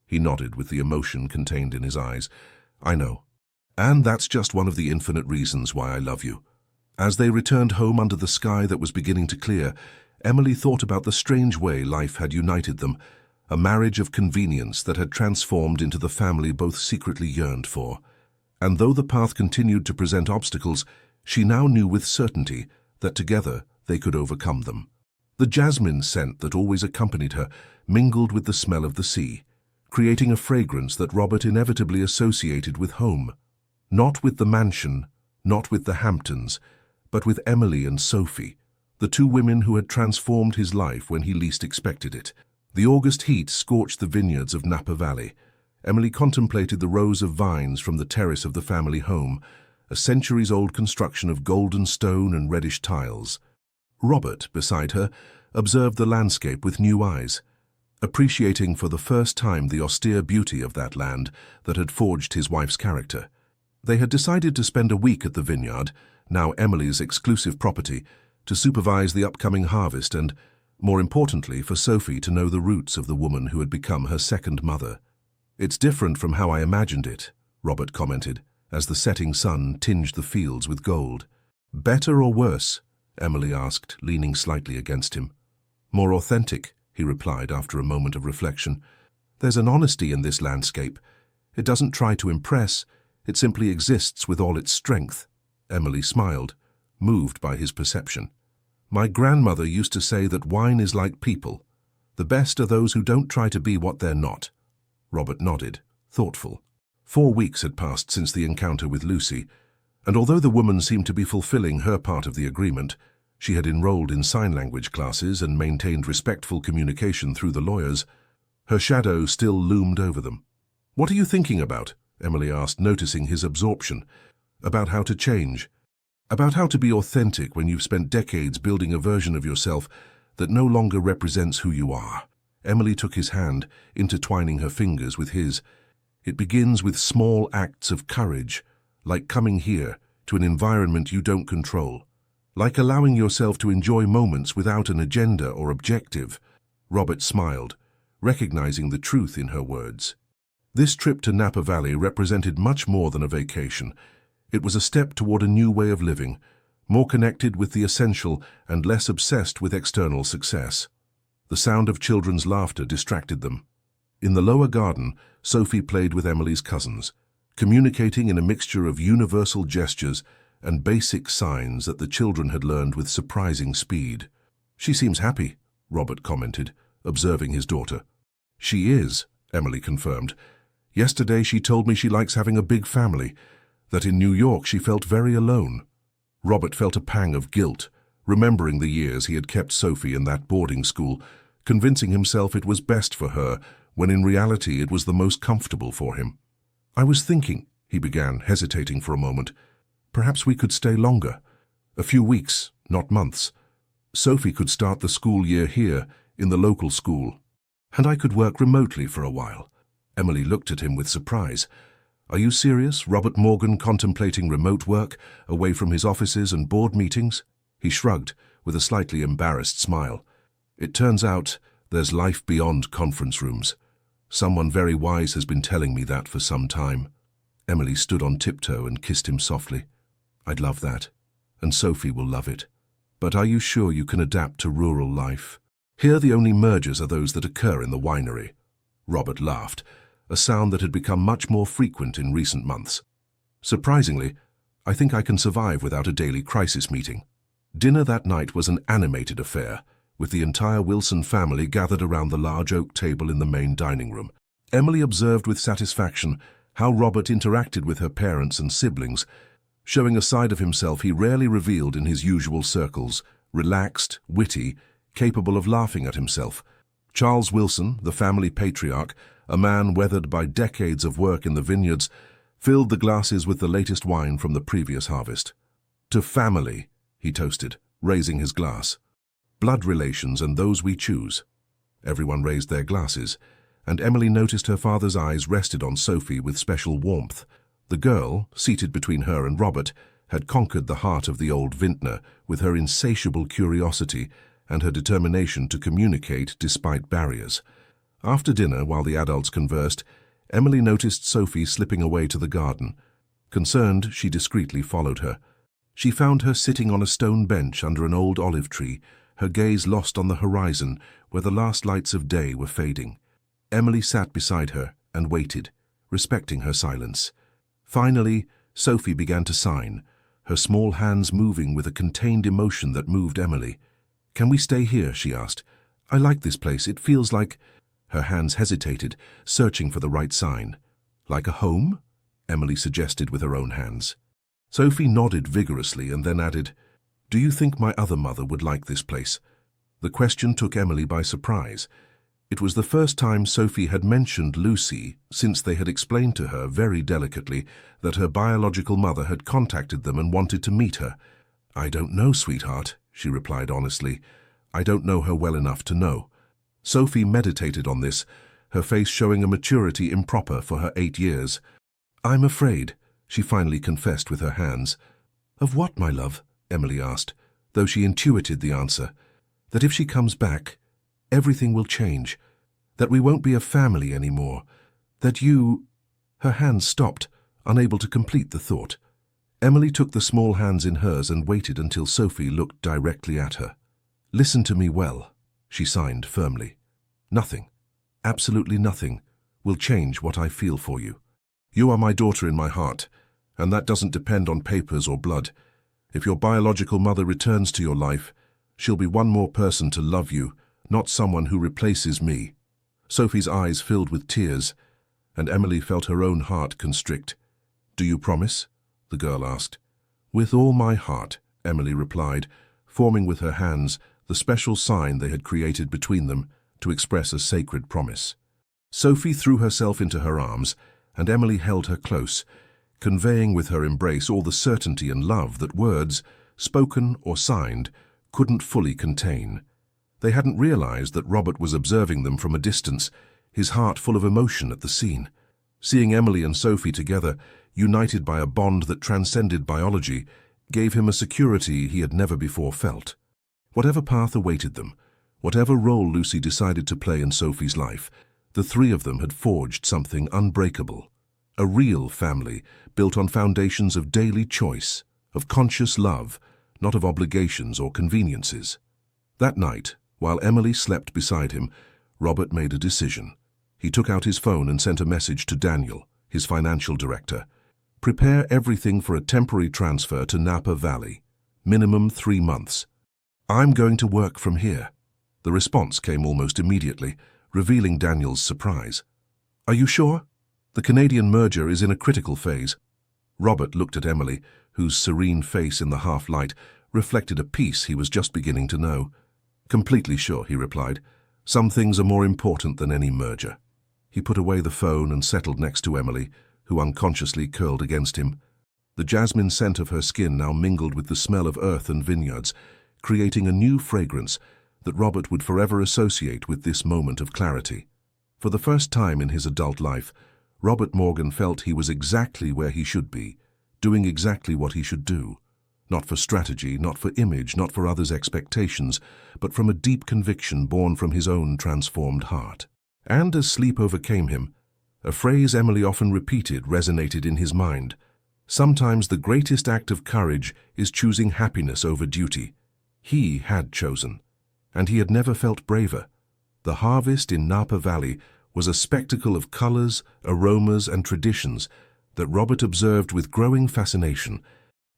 He nodded with the emotion contained in his eyes. "I know. And that's just one of the infinite reasons why I love you." As they returned home under the sky that was beginning to clear, Emily thought about the strange way life had united them, a marriage of convenience that had transformed into the family both secretly yearned for. And though the path continued to present obstacles, she now knew with certainty that together they could overcome them. The jasmine scent that always accompanied her mingled with the smell of the sea, creating a fragrance that Robert inevitably associated with home. Not with the mansion, not with the Hamptons, but with Emily and Sophie, the two women who had transformed his life when he least expected it. The August heat scorched the vineyards of Napa Valley. Emily contemplated the rows of vines from the terrace of the family home, a centuries-old construction of golden stone and reddish tiles. Robert, beside her, observed the landscape with new eyes, appreciating for the first time the austere beauty of that land that had forged his wife's character. They had decided to spend a week at the vineyard, now Emily's exclusive property, to supervise the upcoming harvest and, more importantly, for Sophie to know the roots of the woman who had become her second mother. "It's different from how I imagined it," Robert commented, as the setting sun tinged the fields with gold. "Better or worse?" Emily asked, leaning slightly against him. "More authentic," he replied after a moment of reflection. "There's an honesty in this landscape. It doesn't try to impress, it simply exists with all its strength." Emily smiled, moved by his perception. "My grandmother used to say that wine is like people. The best are those who don't try to be what they're not." Robert nodded, thoughtful. 4 weeks had passed since the encounter with Lucy, and although the woman seemed to be fulfilling her part of the agreement, she had enrolled in sign language classes and maintained respectful communication through the lawyers, her shadow still loomed over them. "What are you thinking about?" Emily asked, noticing his absorption. "About how to change. About how to be authentic when you've spent decades building a version of yourself that no longer represents who you are." Emily took his hand, intertwining her fingers with his. "It begins with small acts of courage, like coming here, to an environment you don't control. Like allowing yourself to enjoy moments without an agenda or objective." Robert smiled, recognizing the truth in her words. This trip to Napa Valley represented much more than a vacation. It was a step toward a new way of living, more connected with the essential and less obsessed with external success. The sound of children's laughter distracted them. In the lower garden, Sophie played with Emily's cousins, communicating in a mixture of universal gestures and basic signs that the children had learned with surprising speed. "She seems happy," Robert commented, observing his daughter. "She is," Emily confirmed. "Yesterday she told me she likes having a big family, that in New York she felt very alone." Robert felt a pang of guilt, remembering the years he had kept Sophie in that boarding school, convincing himself it was best for her, when in reality it was the most comfortable for him. "I was thinking," he began, hesitating for a moment, "perhaps we could stay longer. A few weeks, not months. Sophie could start the school year here, in the local school, and I could work remotely for a while." Emily looked at him with surprise. "Are you serious, Robert Morgan, contemplating remote work, away from his offices and board meetings?" He shrugged, with a slightly embarrassed smile. "It turns out there's life beyond conference rooms. Someone very wise has been telling me that for some time." Emily stood on tiptoe and kissed him softly. "I'd love that, and Sophie will love it. But are you sure you can adapt to rural life? Here the only mergers are those that occur in the winery." Robert laughed, a sound that had become much more frequent in recent months. "Surprisingly, I think I can survive without a daily crisis meeting." Dinner that night was an animated affair, with the entire Wilson family gathered around the large oak table in the main dining room. Emily observed with satisfaction how Robert interacted with her parents and siblings, showing a side of himself he rarely revealed in his usual circles, relaxed, witty, capable of laughing at himself. Charles Wilson, the family patriarch, a man weathered by decades of work in the vineyards, filled the glasses with the latest wine from the previous harvest. "To family," he toasted, raising his glass. "Blood relations and those we choose." Everyone raised their glasses, and Emily noticed her father's eyes rested on Sophie with special warmth. The girl, seated between her and Robert, had conquered the heart of the old vintner with her insatiable curiosity and her determination to communicate despite barriers. After dinner, while the adults conversed, Emily noticed Sophie slipping away to the garden. Concerned, she discreetly followed her. She found her sitting on a stone bench under an old olive tree, her gaze lost on the horizon where the last lights of day were fading. Emily sat beside her and waited, respecting her silence. Finally, Sophie began to sign, her small hands moving with a contained emotion that moved Emily. "Can we stay here?" she asked. "I like this place. It feels like—" Her hands hesitated, searching for the right sign. "Like a home?" Emily suggested with her own hands. Sophie nodded vigorously and then added, "Do you think my other mother would like this place?" The question took Emily by surprise. It was the first time Sophie had mentioned Lucy since they had explained to her very delicately that her biological mother had contacted them and wanted to meet her. "I don't know, sweetheart," she replied honestly. "I don't know her well enough to know." Sophie meditated on this, her face showing a maturity improper for her 8 years. "I'm afraid," she finally confessed with her hands. "Of what, my love?" Emily asked, though she intuited the answer. "That if she comes back, everything will change. That we won't be a family anymore. That you—" Her hands stopped, unable to complete the thought. Emily took the small hands in hers and waited until Sophie looked directly at her. "Listen to me well," she signed firmly. "Nothing, absolutely nothing, will change what I feel for you. You are my daughter in my heart, and that doesn't depend on papers or blood. If your biological mother returns to your life, she'll be one more person to love you, not someone who replaces me." Sophie's eyes filled with tears, and Emily felt her own heart constrict. "Do you promise?" the girl asked. "With all my heart," Emily replied, forming with her hands the special sign they had created between them to express a sacred promise. Sophie threw herself into her arms, and Emily held her close, conveying with her embrace all the certainty and love that words, spoken or signed, couldn't fully contain. They hadn't realized that Robert was observing them from a distance, his heart full of emotion at the scene. Seeing Emily and Sophie together, united by a bond that transcended biology, gave him a security he had never before felt. Whatever path awaited them, whatever role Lucy decided to play in Sophie's life, the three of them had forged something unbreakable. A real family built on foundations of daily choice, of conscious love, not of obligations or conveniences. That night, while Emily slept beside him, Robert made a decision. He took out his phone and sent a message to Daniel, his financial director. "Prepare everything for a temporary transfer to Napa Valley. Minimum 3 months. I'm going to work from here." The response came almost immediately, revealing Daniel's surprise. "Are you sure? The Canadian merger is in a critical phase." Robert looked at Emily, whose serene face in the half-light reflected a peace he was just beginning to know. "Completely sure," he replied. "Some things are more important than any merger." He put away the phone and settled next to Emily, who unconsciously curled against him. The jasmine scent of her skin now mingled with the smell of earth and vineyards, creating a new fragrance that Robert would forever associate with this moment of clarity. For the first time in his adult life, Robert Morgan felt he was exactly where he should be, doing exactly what he should do. Not for strategy, not for image, not for others' expectations, but from a deep conviction born from his own transformed heart. And as sleep overcame him, a phrase Emily often repeated resonated in his mind. Sometimes the greatest act of courage is choosing happiness over duty. He had chosen, and he had never felt braver. The harvest in Napa Valley was a spectacle of colors, aromas, and traditions that Robert observed with growing fascination.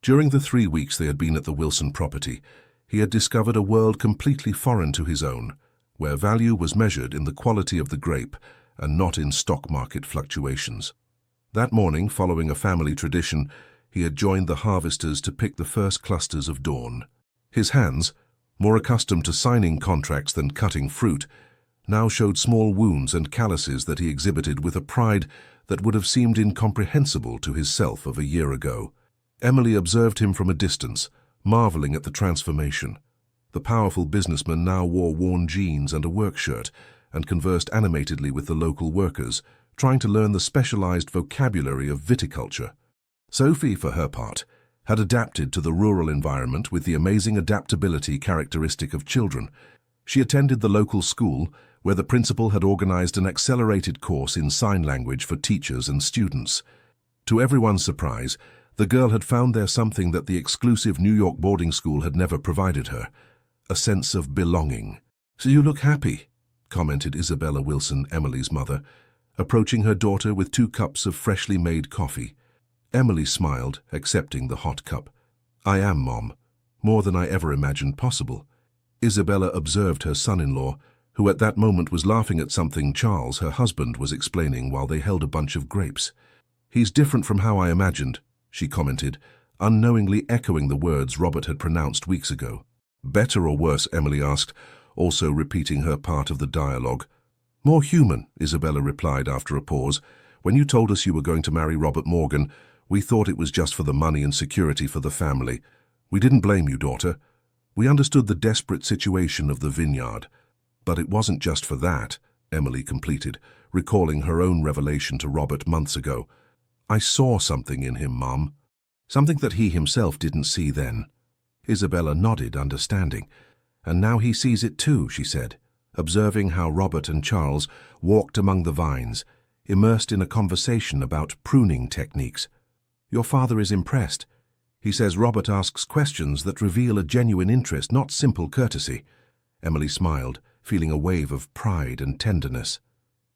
During the 3 weeks they had been at the Wilson property, he had discovered a world completely foreign to his own, where value was measured in the quality of the grape and not in stock market fluctuations. That morning, following a family tradition, he had joined the harvesters to pick the first clusters of dawn. His hands, more accustomed to signing contracts than cutting fruit, now showed small wounds and calluses that he exhibited with a pride that would have seemed incomprehensible to his self of a year ago. Emily observed him from a distance, marveling at the transformation. The powerful businessman now wore worn jeans and a work shirt and conversed animatedly with the local workers, trying to learn the specialized vocabulary of viticulture. Sophie, for her part, had adapted to the rural environment with the amazing adaptability characteristic of children. She attended the local school, where the principal had organized an accelerated course in sign language for teachers and students. To everyone's surprise, the girl had found there something that the exclusive New York boarding school had never provided her: a sense of belonging. "So you look happy," commented Isabella Wilson, Emily's mother, approaching her daughter with 2 cups of freshly made coffee. Emily smiled, accepting the hot cup. "I am, Mom. More than I ever imagined possible." Isabella observed her son-in-law, who at that moment was laughing at something Charles, her husband, was explaining while they held a bunch of grapes. "He's different from how I imagined," she commented, unknowingly echoing the words Robert had pronounced weeks ago. "Better or worse?" Emily asked, also repeating her part of the dialogue. "More human," Isabella replied after a pause. "When you told us you were going to marry Robert Morgan, we thought it was just for the money and security for the family. We didn't blame you, daughter. We understood the desperate situation of the vineyard. But it wasn't just for that," Emily completed, recalling her own revelation to Robert months ago. "I saw something in him, Mom. Something that he himself didn't see then." Isabella nodded, understanding. "And now he sees it too," she said, observing how Robert and Charles walked among the vines, immersed in a conversation about pruning techniques. "Your father is impressed. He says Robert asks questions that reveal a genuine interest, not simple courtesy." Emily smiled, feeling a wave of pride and tenderness.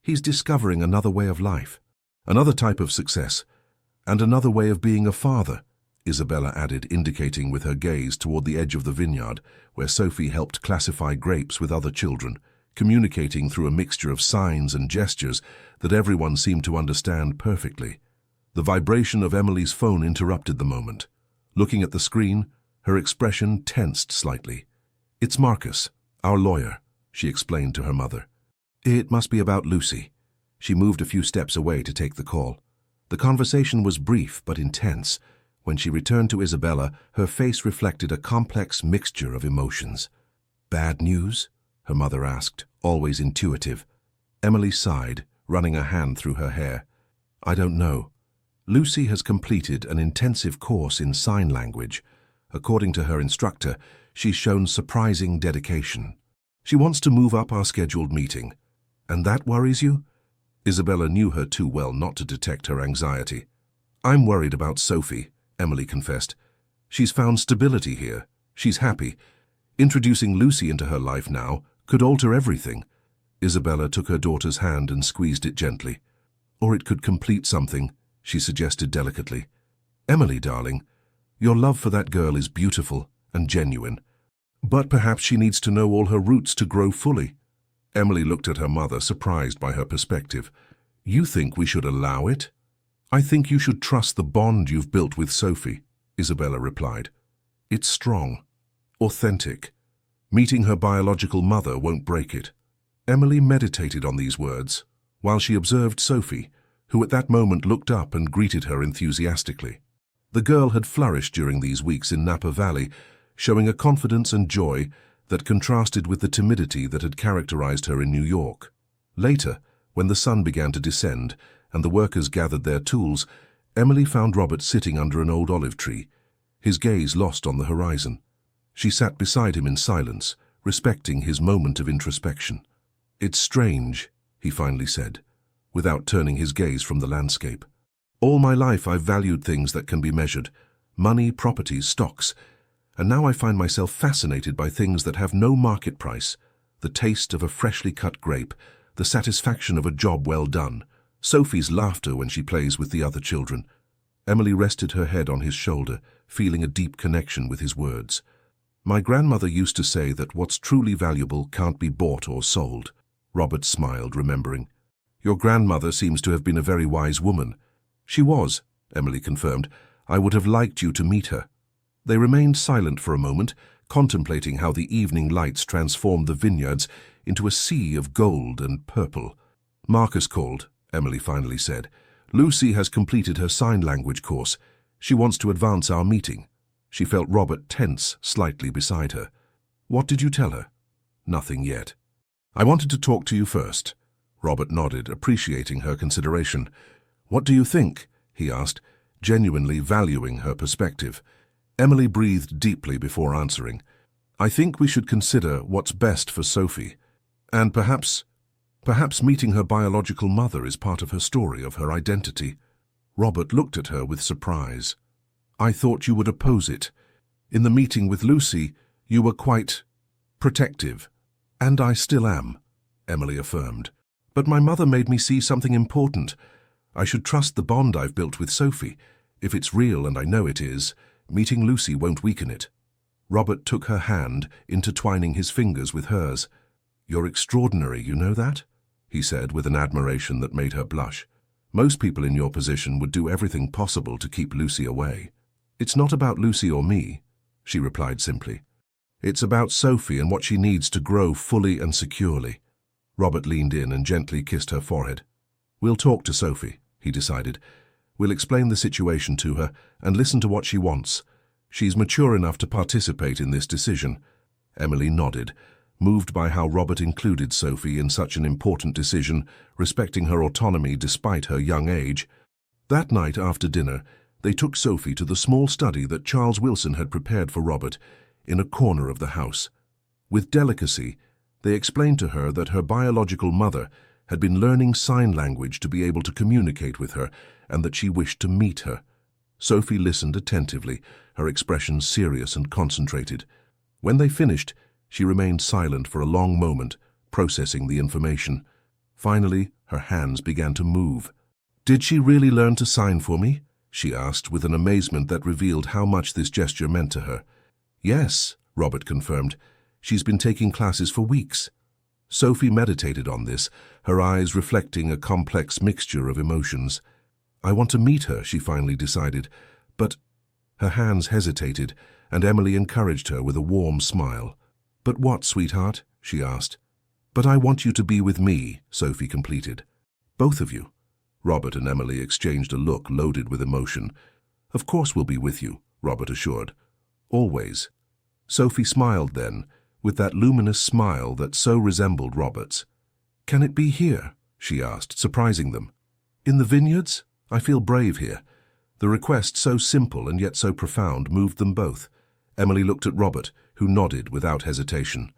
"He's discovering another way of life, another type of success, and another way of being a father," Isabella added, indicating with her gaze toward the edge of the vineyard, where Sophie helped classify grapes with other children, communicating through a mixture of signs and gestures that everyone seemed to understand perfectly. The vibration of Emily's phone interrupted the moment. Looking at the screen, her expression tensed slightly. "It's Marcus, our lawyer," she explained to her mother. "It must be about Lucy." She moved a few steps away to take the call. The conversation was brief but intense. When she returned to Isabella, her face reflected a complex mixture of emotions. "Bad news?" her mother asked, always intuitive. Emily sighed, running a hand through her hair. "I don't know. Lucy has completed an intensive course in sign language. According to her instructor, she's shown surprising dedication. She wants to move up our scheduled meeting. And that worries you?" Isabella knew her too well not to detect her anxiety. "I'm worried about Sophie," Emily confessed. "She's found stability here. She's happy. Introducing Lucy into her life now could alter everything." Isabella took her daughter's hand and squeezed it gently. "Or it could complete something," she suggested delicately. "Emily, darling, your love for that girl is beautiful and genuine. But perhaps she needs to know all her roots to grow fully." Emily looked at her mother, surprised by her perspective. "You think we should allow it?" "I think you should trust the bond you've built with Sophie," Isabella replied. "It's strong, authentic. Meeting her biological mother won't break it." Emily meditated on these words, while she observed Sophie, who at that moment looked up and greeted her enthusiastically. The girl had flourished during these weeks in Napa Valley, showing a confidence and joy that contrasted with the timidity that had characterized her in New York. Later, when the sun began to descend and the workers gathered their tools, Emily found Robert sitting under an old olive tree, his gaze lost on the horizon. She sat beside him in silence, respecting his moment of introspection. "It's strange," he finally said, without turning his gaze from the landscape. "All my life I've valued things that can be measured, money, properties, stocks, and now I find myself fascinated by things that have no market price: the taste of a freshly cut grape, the satisfaction of a job well done, Sophie's laughter when she plays with the other children." Emily rested her head on his shoulder, feeling a deep connection with his words. "My grandmother used to say that what's truly valuable can't be bought or sold." Robert smiled, remembering. "Your grandmother seems to have been a very wise woman." "She was," Emily confirmed. "I would have liked you to meet her." They remained silent for a moment, contemplating how the evening lights transformed the vineyards into a sea of gold and purple. "Marcus called," Emily finally said. "Lucy has completed her sign language course. She wants to advance our meeting." She felt Robert tense slightly beside her. "What did you tell her?" "Nothing yet." "I wanted to talk to you first." Robert nodded, appreciating her consideration. "What do you think?" he asked, genuinely valuing her perspective. Emily breathed deeply before answering. I think we should consider what's best for Sophie. And perhaps meeting her biological mother is part of her story, of her identity. Robert looked at her with surprise. I thought you would oppose it. In the meeting with Lucy, you were quite protective. And I still am, Emily affirmed. But my mother made me see something important. I should trust the bond I've built with Sophie. If it's real, and I know it is, meeting Lucy won't weaken it. Robert took her hand, intertwining his fingers with hers. You're extraordinary, you know that? He said with an admiration that made her blush. Most people in your position would do everything possible to keep Lucy away. It's not about Lucy or me, she replied simply. It's about Sophie and what she needs to grow fully and securely. Robert leaned in and gently kissed her forehead. We'll talk to Sophie, he decided. We'll explain the situation to her and listen to what she wants. She's mature enough to participate in this decision. Emily nodded, moved by how Robert included Sophie in such an important decision, respecting her autonomy despite her young age. That night after dinner, they took Sophie to the small study that Charles Wilson had prepared for Robert in a corner of the house. With delicacy, they explained to her that her biological mother had been learning sign language to be able to communicate with her and that she wished to meet her. Sophie listened attentively, her expression serious and concentrated. When they finished, she remained silent for a long moment, processing the information. Finally, her hands began to move. Did she really learn to sign for me? She asked with an amazement that revealed how much this gesture meant to her. Yes, Robert confirmed. She's been taking classes for weeks. Sophie meditated on this, her eyes reflecting a complex mixture of emotions. I want to meet her, she finally decided, but her hands hesitated, and Emily encouraged her with a warm smile. But what, sweetheart? She asked. But I want you to be with me, Sophie completed. Both of you. Robert and Emily exchanged a look loaded with emotion. Of course we'll be with you, Robert assured. Always. Sophie smiled then, with that luminous smile that so resembled Robert's. Can it be here? She asked, surprising them. In the vineyards? I feel brave here. The request, so simple and yet so profound, moved them both. Emily looked at Robert, who nodded without hesitation.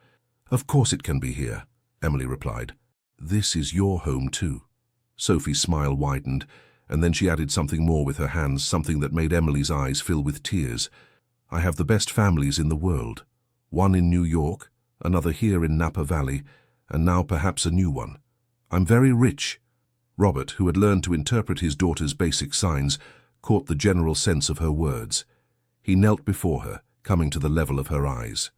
Of course it can be here, Emily replied. This is your home too. Sophie's smile widened, and then she added something more with her hands, something that made Emily's eyes fill with tears. I have the best families in the world. One in New York, another here in Napa Valley, and now perhaps a new one. I'm very rich. Robert, who had learned to interpret his daughter's basic signs, caught the general sense of her words. He knelt before her, coming to the level of her eyes.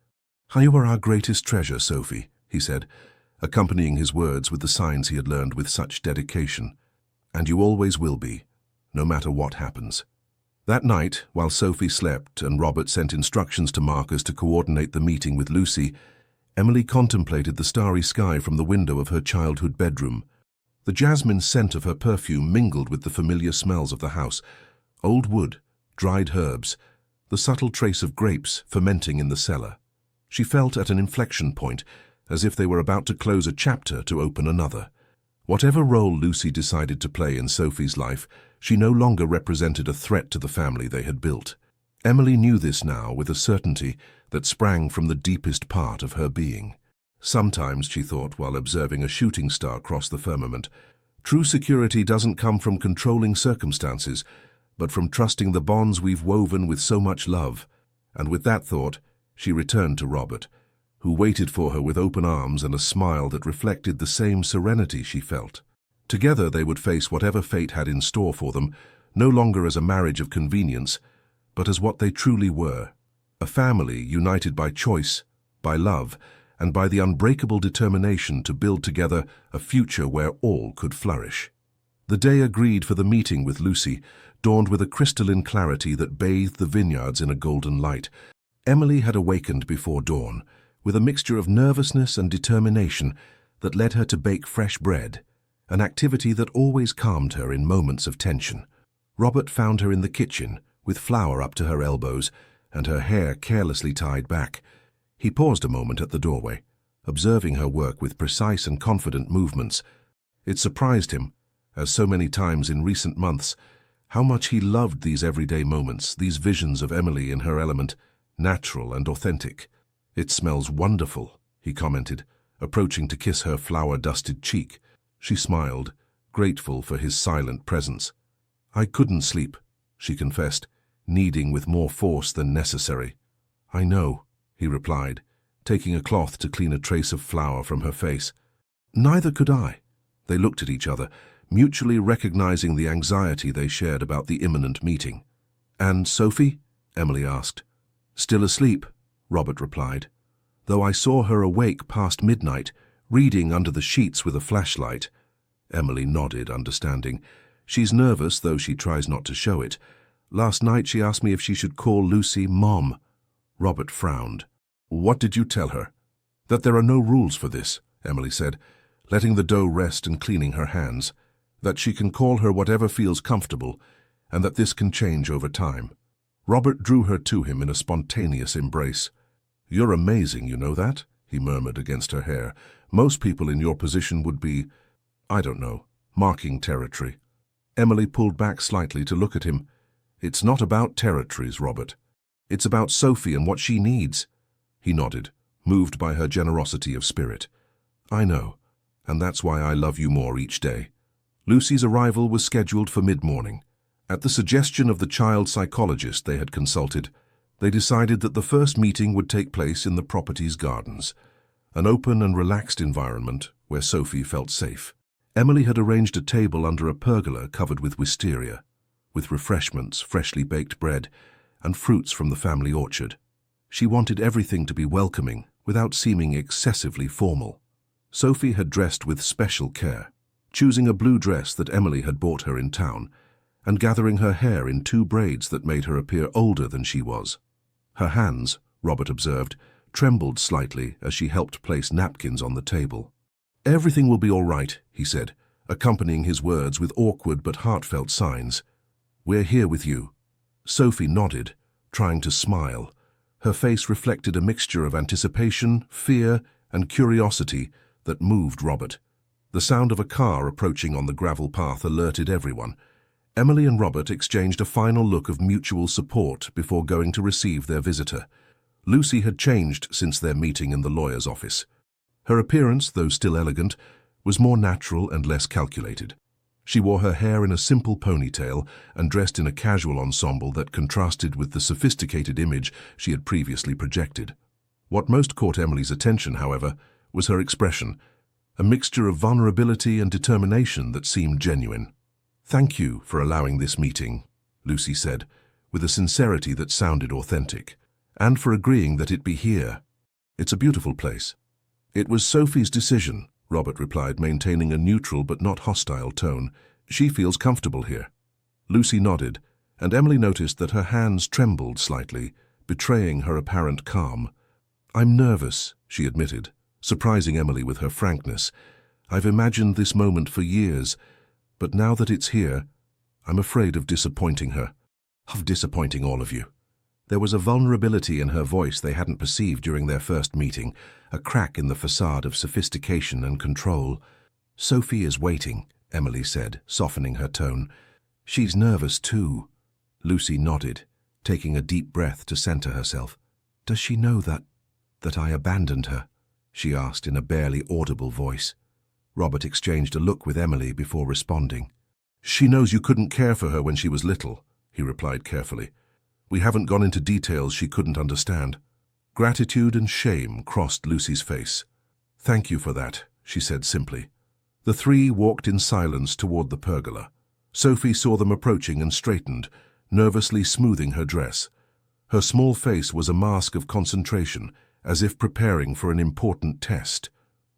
You are our greatest treasure, Sophie, he said, accompanying his words with the signs he had learned with such dedication. And you always will be, no matter what happens. That night, while Sophie slept and Robert sent instructions to Marcus to coordinate the meeting with Lucy, Emily contemplated the starry sky from the window of her childhood bedroom. The jasmine scent of her perfume mingled with the familiar smells of the house, old wood, dried herbs, the subtle trace of grapes fermenting in the cellar. She felt at an inflection point, as if they were about to close a chapter to open another. Whatever role Lucy decided to play in Sophie's life, she no longer represented a threat to the family they had built. Emily knew this now with a certainty that sprang from the deepest part of her being. Sometimes, she thought while observing a shooting star cross the firmament, true security doesn't come from controlling circumstances, but from trusting the bonds we've woven with so much love. And with that thought, she returned to Robert, who waited for her with open arms and a smile that reflected the same serenity she felt. Together they would face whatever fate had in store for them, no longer as a marriage of convenience, but as what they truly were, a family united by choice, by love, and by the unbreakable determination to build together a future where all could flourish. The day agreed for the meeting with Lucy dawned with a crystalline clarity that bathed the vineyards in a golden light. Emily had awakened before dawn, with a mixture of nervousness and determination that led her to bake fresh bread, an activity that always calmed her in moments of tension. Robert found her in the kitchen, with flour up to her elbows and her hair carelessly tied back. He paused a moment at the doorway, observing her work with precise and confident movements. It surprised him, as so many times in recent months, How much he loved these everyday moments, these visions of Emily in her element, natural and authentic. "It smells wonderful," he commented, approaching to kiss her flour-dusted cheek. She smiled, grateful for his silent presence. "I couldn't sleep," she confessed, kneading with more force than necessary. "I know," he replied, taking a cloth to clean a trace of flour from her face. "Neither could I." They looked at each other, mutually recognizing the anxiety they shared about the imminent meeting. "And Sophie?" Emily asked. "Still asleep," Robert replied, "though I saw her awake past midnight, reading under the sheets with a flashlight." Emily nodded, understanding. "She's nervous, though she tries not to show it. Last night she asked me if she should call Lucy Mom." Robert frowned. "What did you tell her?" "That there are no rules for this," Emily said, letting the dough rest and cleaning her hands. "That she can call her whatever feels comfortable, and that this can change over time." Robert drew her to him in a spontaneous embrace. "You're amazing, you know that?" he murmured against her hair. "Most people in your position would be, I don't know, marking territory." Emily pulled back slightly to look at him. "It's not about territories, Robert. It's about Sophie and what she needs." He nodded, moved by her generosity of spirit. "I know, and that's why I love you more each day." Lucy's arrival was scheduled for mid-morning. At the suggestion of the child psychologist they had consulted, they decided that the first meeting would take place in the property's gardens, an open and relaxed environment where Sophie felt safe. Emily had arranged a table under a pergola covered with wisteria, with refreshments, freshly baked bread, and fruits from the family orchard. She wanted everything to be welcoming without seeming excessively formal. Sophie had dressed with special care, choosing a blue dress that Emily had bought her in town, and gathering her hair in 2 braids that made her appear older than she was. Her hands, Robert observed, trembled slightly as she helped place napkins on the table. "Everything will be all right," he said, accompanying his words with awkward but heartfelt signs. "We're here with you." Sophie nodded, trying to smile. Her face reflected a mixture of anticipation, fear, and curiosity that moved Robert. The sound of a car approaching on the gravel path alerted everyone. Emily and Robert exchanged a final look of mutual support before going to receive their visitor. Lucy had changed since their meeting in the lawyer's office. Her appearance, though still elegant, was more natural and less calculated. She wore her hair in a simple ponytail and dressed in a casual ensemble that contrasted with the sophisticated image she had previously projected. What most caught Emily's attention, however, was her expression, a mixture of vulnerability and determination that seemed genuine. "Thank you for allowing this meeting," Lucy said, with a sincerity that sounded authentic, "and for agreeing that it be here. It's a beautiful place." "It was Sophie's decision," Robert replied, maintaining a neutral but not hostile tone. "She feels comfortable here." Lucy nodded, and Emily noticed that her hands trembled slightly, betraying her apparent calm. "I'm nervous," she admitted, surprising Emily with her frankness. "I've imagined this moment for years, but now that it's here, I'm afraid of disappointing her. Of disappointing all of you." There was a vulnerability in her voice they hadn't perceived during their first meeting, a crack in the facade of sophistication and control. "Sophie is waiting," Emily said, softening her tone. "She's nervous too." Lucy nodded, taking a deep breath to center herself. "Does she know that I abandoned her?" she asked in a barely audible voice. Robert exchanged a look with Emily before responding. "She knows you couldn't care for her when she was little," he replied carefully. "We haven't gone into details she couldn't understand." Gratitude and shame crossed Lucy's face. "Thank you for that," she said simply. The three walked in silence toward the pergola. Sophie saw them approaching and straightened, nervously smoothing her dress. Her small face was a mask of concentration, as if preparing for an important test.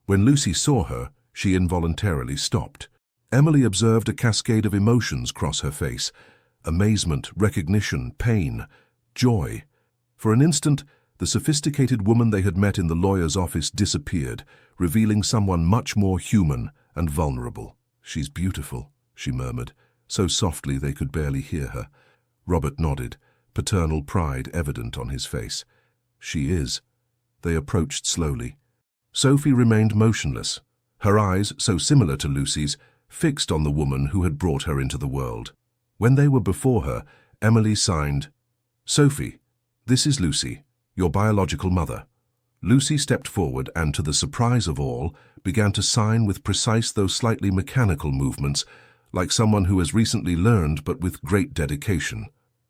When Lucy saw her, she involuntarily stopped. Emily observed a cascade of emotions cross her face: amazement, recognition, pain, joy. For an instant, the sophisticated woman they had met in the lawyer's office disappeared, revealing someone much more human and vulnerable. "She's beautiful," she murmured, so softly they could barely hear her. Robert nodded, paternal pride evident on his face. "She is." They approached slowly. Sophie remained motionless, her eyes, so similar to Lucy's, fixed on the woman who had brought her into the world. When they were before her, Emily signed, "Sophie, this is Lucy, your biological mother." Lucy stepped forward and, to the surprise of all, began to sign with precise though slightly mechanical movements, like someone who has recently learned but with great dedication.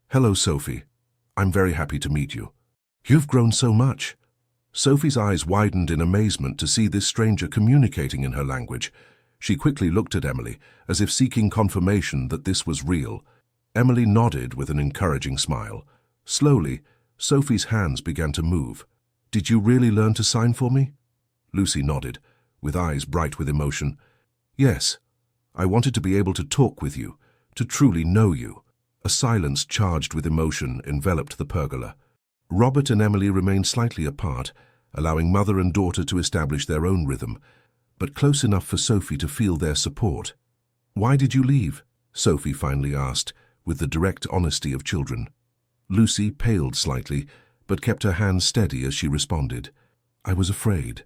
"Hello, Sophie. I'm very happy to meet you. You've grown so much." Sophie's eyes widened in amazement to see this stranger communicating in her language. She quickly looked at Emily, as if seeking confirmation that this was real. Emily nodded with an encouraging smile. Slowly, Sophie's hands began to move. "Did you really learn to sign for me?" Lucy nodded, with eyes bright with emotion. "Yes. I wanted to be able to talk with you, to truly know you." A silence charged with emotion enveloped the pergola. Robert and Emily remained slightly apart, allowing mother and daughter to establish their own rhythm, but close enough for Sophie to feel their support. "Why did you leave?" Sophie finally asked, with the direct honesty of children. Lucy paled slightly, but kept her hands steady as she responded. "I was afraid.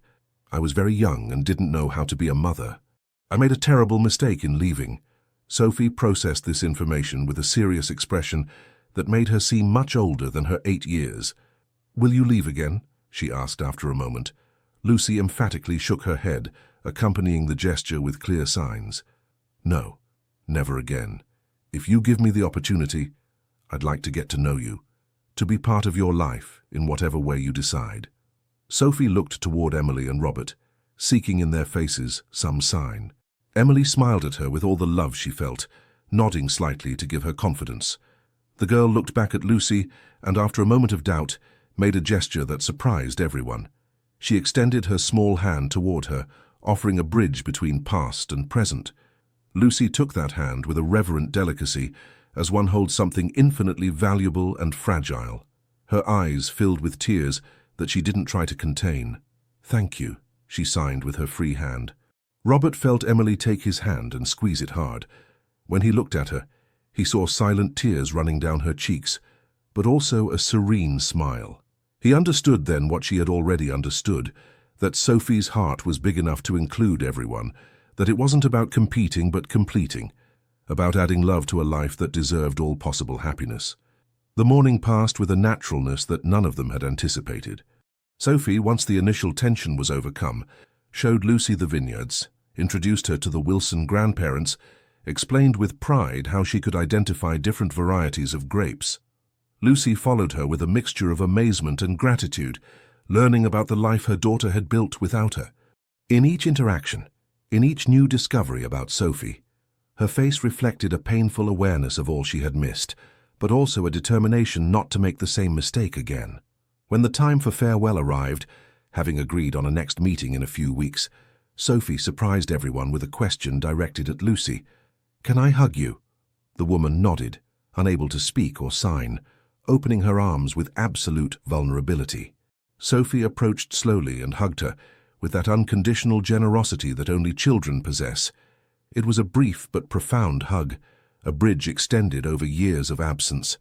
I was very young and didn't know how to be a mother. I made a terrible mistake in leaving." Sophie processed this information with a serious expression that made her seem much older than her 8 years. "Will you leave again?" she asked after a moment. Lucy emphatically shook her head, accompanying the gesture with clear signs. "No, never again. If you give me the opportunity, I'd like to get to know you, to be part of your life in whatever way you decide." Sophie looked toward Emily and Robert, seeking in their faces some sign. Emily smiled at her with all the love she felt, nodding slightly to give her confidence. The girl looked back at Lucy and, after a moment of doubt, made a gesture that surprised everyone. She extended her small hand toward her, offering a bridge between past and present. Lucy took that hand with a reverent delicacy, as one holds something infinitely valuable and fragile. Her eyes filled with tears that she didn't try to contain. "Thank you," she signed with her free hand. Robert felt Emily take his hand and squeeze it hard. When he looked at her, he saw silent tears running down her cheeks, but also a serene smile. He understood then what she had already understood, that Sophie's heart was big enough to include everyone, that it wasn't about competing but completing, about adding love to a life that deserved all possible happiness. The morning passed with a naturalness that none of them had anticipated. Sophie, once the initial tension was overcome, showed Lucy the vineyards, introduced her to the Wilson grandparents, explained with pride how she could identify different varieties of grapes. Lucy followed her with a mixture of amazement and gratitude, learning about the life her daughter had built without her. In each interaction, in each new discovery about Sophie, her face reflected a painful awareness of all she had missed, but also a determination not to make the same mistake again. When the time for farewell arrived, having agreed on a next meeting in a few weeks, Sophie surprised everyone with a question directed at Lucy. "Can I hug you?" The woman nodded, unable to speak or sign, opening her arms with absolute vulnerability. Sophie approached slowly and hugged her, with that unconditional generosity that only children possess. It was a brief but profound hug, a bridge extended over years of absence.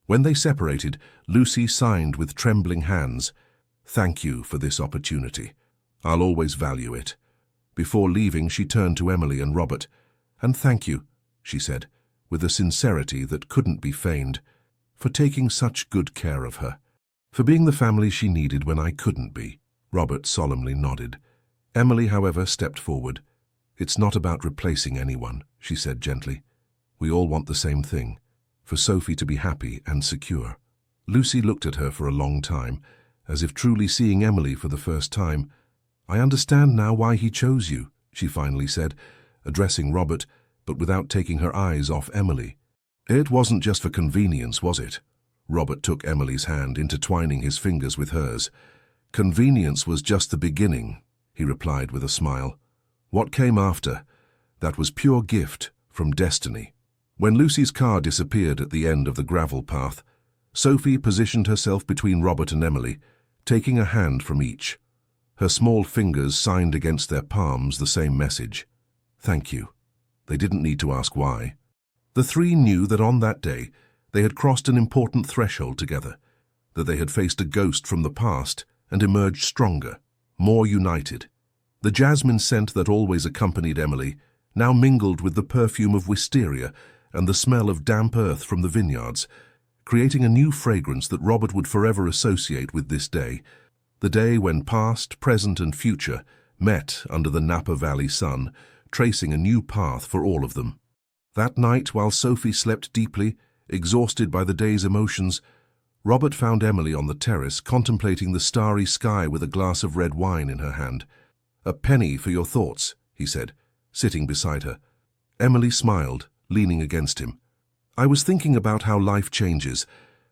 When they separated, Lucy signed with trembling hands, "Thank you for this opportunity. I'll always value it." Before leaving, she turned to Emily and Robert. "And thank you," she said, with a sincerity that couldn't be feigned, "for taking such good care of her, for being the family she needed when I couldn't be." Robert solemnly nodded. Emily, however, stepped forward. "It's not about replacing anyone," she said gently. "We all want the same thing, for Sophie to be happy and secure." Lucy looked at her for a long time, as if truly seeing Emily for the first time. "I understand now why he chose you," she finally said, addressing Robert, but without taking her eyes off Emily. "It wasn't just for convenience, was it?" Robert took Emily's hand, intertwining his fingers with hers. "Convenience was just the beginning," he replied with a smile. "What came after? That was pure gift from destiny." When Lucy's car disappeared at the end of the gravel path, Sophie positioned herself between Robert and Emily, taking a hand from each. Her small fingers signed against their palms the same message. "Thank you." They didn't need to ask why. The three knew that on that day they had crossed an important threshold together, that they had faced a ghost from the past and emerged stronger, more united. The jasmine scent that always accompanied Emily now mingled with the perfume of wisteria and the smell of damp earth from the vineyards, creating a new fragrance that Robert would forever associate with this day, the day when past, present and future met under the Napa Valley sun, tracing a new path for all of them. That night, while Sophie slept deeply, exhausted by the day's emotions, Robert found Emily on the terrace contemplating the starry sky with a glass of red wine in her hand. "A penny for your thoughts," he said, sitting beside her. Emily smiled, leaning against him. "I was thinking about how life changes,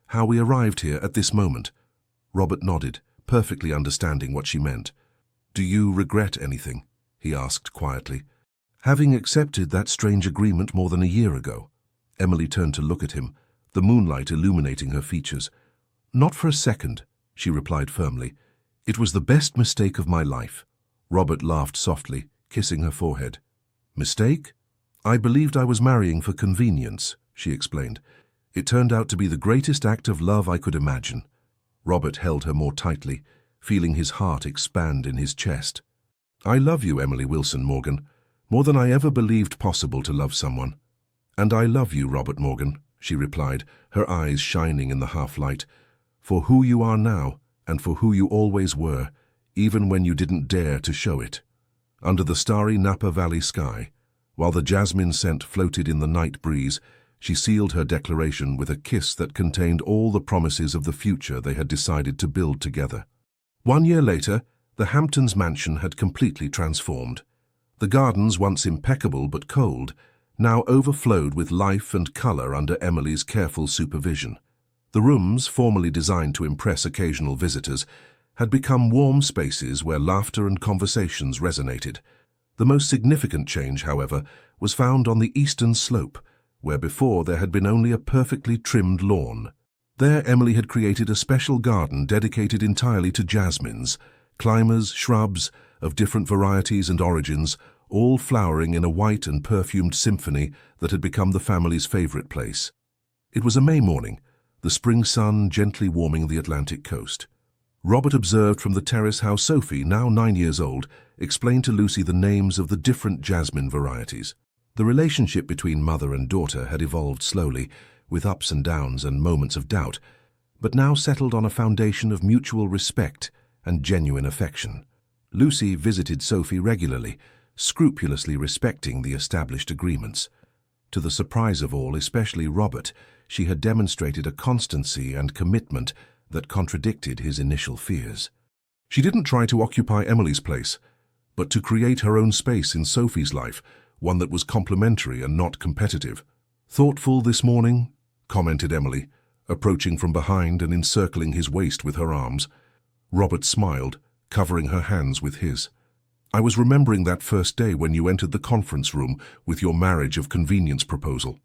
how we arrived here at this moment." Robert nodded, perfectly understanding what she meant. "Do you regret anything?" he asked quietly. "Having accepted that strange agreement more than a year ago." Emily turned to look at him, the moonlight illuminating her features. "Not for a second," she replied firmly. "It was the best mistake of my life." Robert laughed softly, kissing her forehead. "Mistake? I believed I was marrying for convenience," she explained. "It turned out to be the greatest act of love I could imagine." Robert held her more tightly, feeling his heart expand in his chest. "I love you, Emily Wilson Morgan, more than I ever believed possible to love someone." "And I love you, Robert Morgan," she replied, her eyes shining in the half-light, "for who you are now and for who you always were, even when you didn't dare to show it." Under the starry Napa Valley sky, while the jasmine scent floated in the night breeze, she sealed her declaration with a kiss that contained all the promises of the future they had decided to build together. 1 year later, the Hamptons mansion had completely transformed. The gardens, once impeccable but cold, now overflowed with life and color under Emily's careful supervision. The rooms, formerly designed to impress occasional visitors, had become warm spaces where laughter and conversations resonated. The most significant change, however, was found on the eastern slope, where before there had been only a perfectly trimmed lawn. There Emily had created a special garden dedicated entirely to jasmines, climbers, shrubs of different varieties and origins, all flowering in a white and perfumed symphony that had become the family's favorite place. It was a May morning, the spring sun gently warming the Atlantic coast. Robert observed from the terrace how Sophie, now 9 years old, explained to Lucy the names of the different jasmine varieties. The relationship between mother and daughter had evolved slowly, with ups and downs and moments of doubt, but now settled on a foundation of mutual respect and genuine affection. Lucy visited Sophie regularly, scrupulously respecting the established agreements. To the surprise of all, especially Robert, she had demonstrated a constancy and commitment that contradicted his initial fears. She didn't try to occupy Emily's place, but to create her own space in Sophie's life, one that was complementary and not competitive. "Thoughtful this morning?" commented Emily, approaching from behind and encircling his waist with her arms. Robert smiled, covering her hands with his. "I was remembering that first day when you entered the conference room with your marriage of convenience proposal."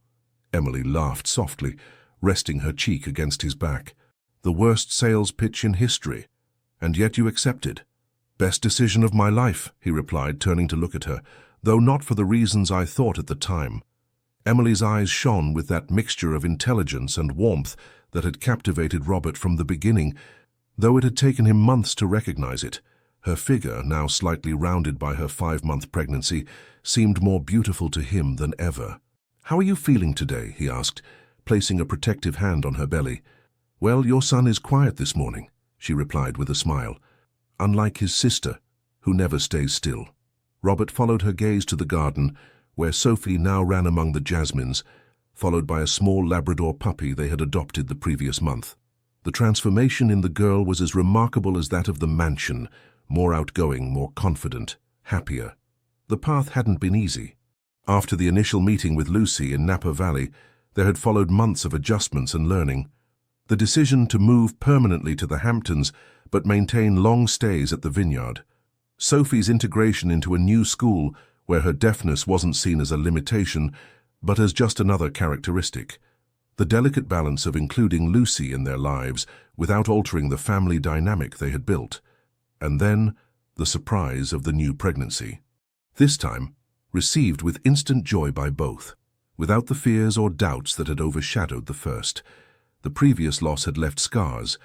Emily laughed softly, resting her cheek against his back. "The worst sales pitch in history, and yet you accepted." "Best decision of my life," he replied, turning to look at her, though not for the reasons I thought at the time. Emily's eyes shone with that mixture of intelligence and warmth that had captivated Robert from the beginning, though it had taken him months to recognize it. Her figure, now slightly rounded by her 5-month pregnancy, seemed more beautiful to him than ever. "How are you feeling today?" he asked, placing a protective hand on her belly. "Well, your son is quiet this morning," she replied with a smile, "unlike his sister, who never stays still." Robert followed her gaze to the garden, where Sophie now ran among the jasmines, followed by a small Labrador puppy they had adopted the previous month. The transformation in the girl was as remarkable as that of the mansion, more outgoing, more confident, happier. The path hadn't been easy. After the initial meeting with Lucy in Napa Valley, there had followed months of adjustments and learning. The decision to move permanently to the Hamptons but maintain long stays at the vineyard. Sophie's integration into a new school where her deafness wasn't seen as a limitation but as just another characteristic. The delicate balance of including Lucy in their lives without altering the family dynamic they had built. And then, the surprise of the new pregnancy. This time, received with instant joy by both, without the fears or doubts that had overshadowed the first. The previous loss had left scars,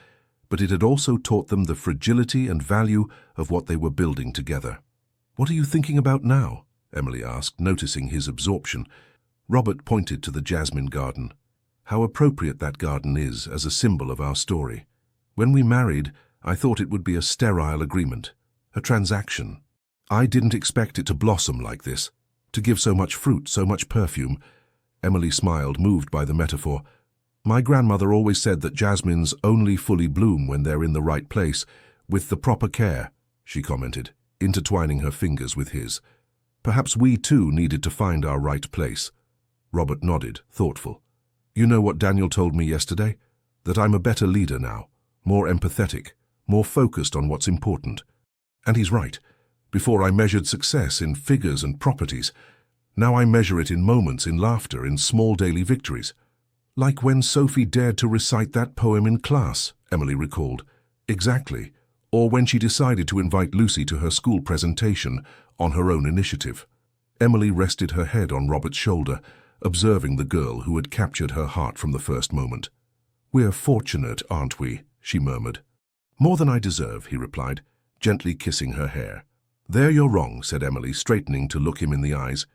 but it had also taught them the fragility and value of what they were building together. "What are you thinking about now?" Emily asked, noticing his absorption. Robert pointed to the jasmine garden. How appropriate that garden is as a symbol of our story. When we married, I thought it would be a sterile agreement, a transaction. I didn't expect it to blossom like this, to give so much fruit, so much perfume. Emily smiled, moved by the metaphor. My grandmother always said that jasmines only fully bloom when they're in the right place, with the proper care, she commented, intertwining her fingers with his. Perhaps we too needed to find our right place. Robert nodded, thoughtful. You know what Daniel told me yesterday? That I'm a better leader now, more empathetic, more focused on what's important. And he's right. Before I measured success in figures and properties. Now I measure it in moments, in laughter, in small daily victories. Like when Sophie dared to recite that poem in class, Emily recalled. Exactly. Or when she decided to invite Lucy to her school presentation on her own initiative. Emily rested her head on Robert's shoulder, observing the girl who had captured her heart from the first moment. We're fortunate, aren't we? She murmured. More than I deserve, he replied, gently kissing her hair. There you're wrong, said Emily, straightening to look him in the eyes.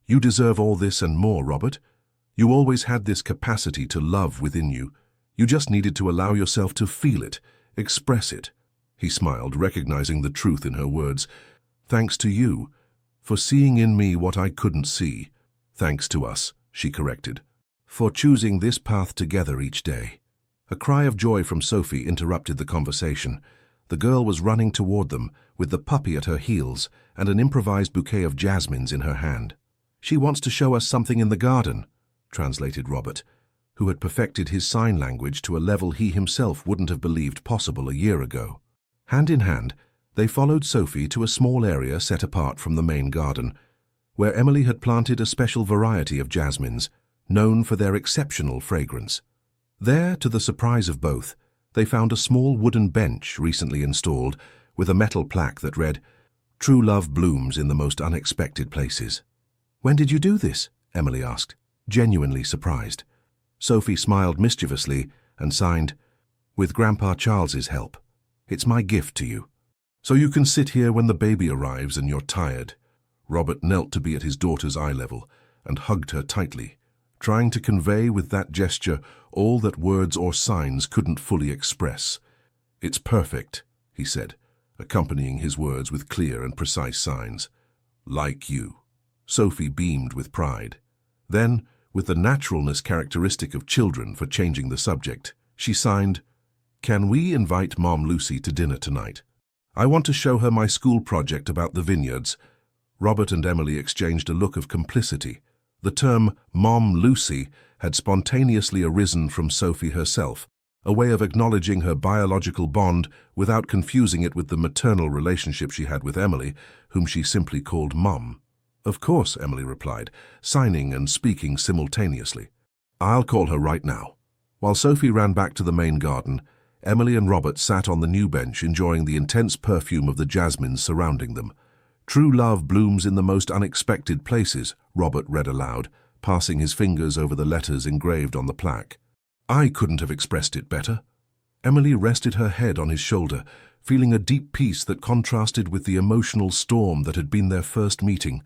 You deserve all this and more, Robert. You always had this capacity to love within you. You just needed to allow yourself to feel it, express it. He smiled, recognizing the truth in her words. Thanks to you, for seeing in me what I couldn't see. Thanks to us, she corrected, for choosing this path together each day. A cry of joy from Sophie interrupted the conversation. The girl was running toward them, with the puppy at her heels and an improvised bouquet of jasmines in her hand. She wants to show us something in the garden, translated Robert, who had perfected his sign language to a level he himself wouldn't have believed possible a year ago. Hand in hand, they followed Sophie to a small area set apart from the main garden, where Emily had planted a special variety of jasmines, known for their exceptional fragrance. There, to the surprise of both, they found a small wooden bench recently installed with a metal plaque that read, "True love blooms in the most unexpected places." "When did you do this?" Emily asked, genuinely surprised. Sophie smiled mischievously and signed, "With Grandpa Charles's help. It's my gift to you. So you can sit here when the baby arrives and you're tired." Robert knelt to be at his daughter's eye level and hugged her tightly, trying to convey with that gesture all that words or signs couldn't fully express. "It's perfect," he said, accompanying his words with clear and precise signs. "Like you." Sophie beamed with pride. Then, with the naturalness characteristic of children for changing the subject, she signed, "Can we invite Mom Lucy to dinner tonight? I want to show her my school project about the vineyards." Robert and Emily exchanged a look of complicity. The term Mom Lucy had spontaneously arisen from Sophie herself, a way of acknowledging her biological bond without confusing it with the maternal relationship she had with Emily, whom she simply called Mum. "Of course," Emily replied, signing and speaking simultaneously. "I'll call her right now." While Sophie ran back to the main garden, Emily and Robert sat on the new bench enjoying the intense perfume of the jasmines surrounding them. "True love blooms in the most unexpected places," Robert read aloud, passing his fingers over the letters engraved on the plaque. "I couldn't have expressed it better." Emily rested her head on his shoulder, feeling a deep peace that contrasted with the emotional storm that had been their first meeting.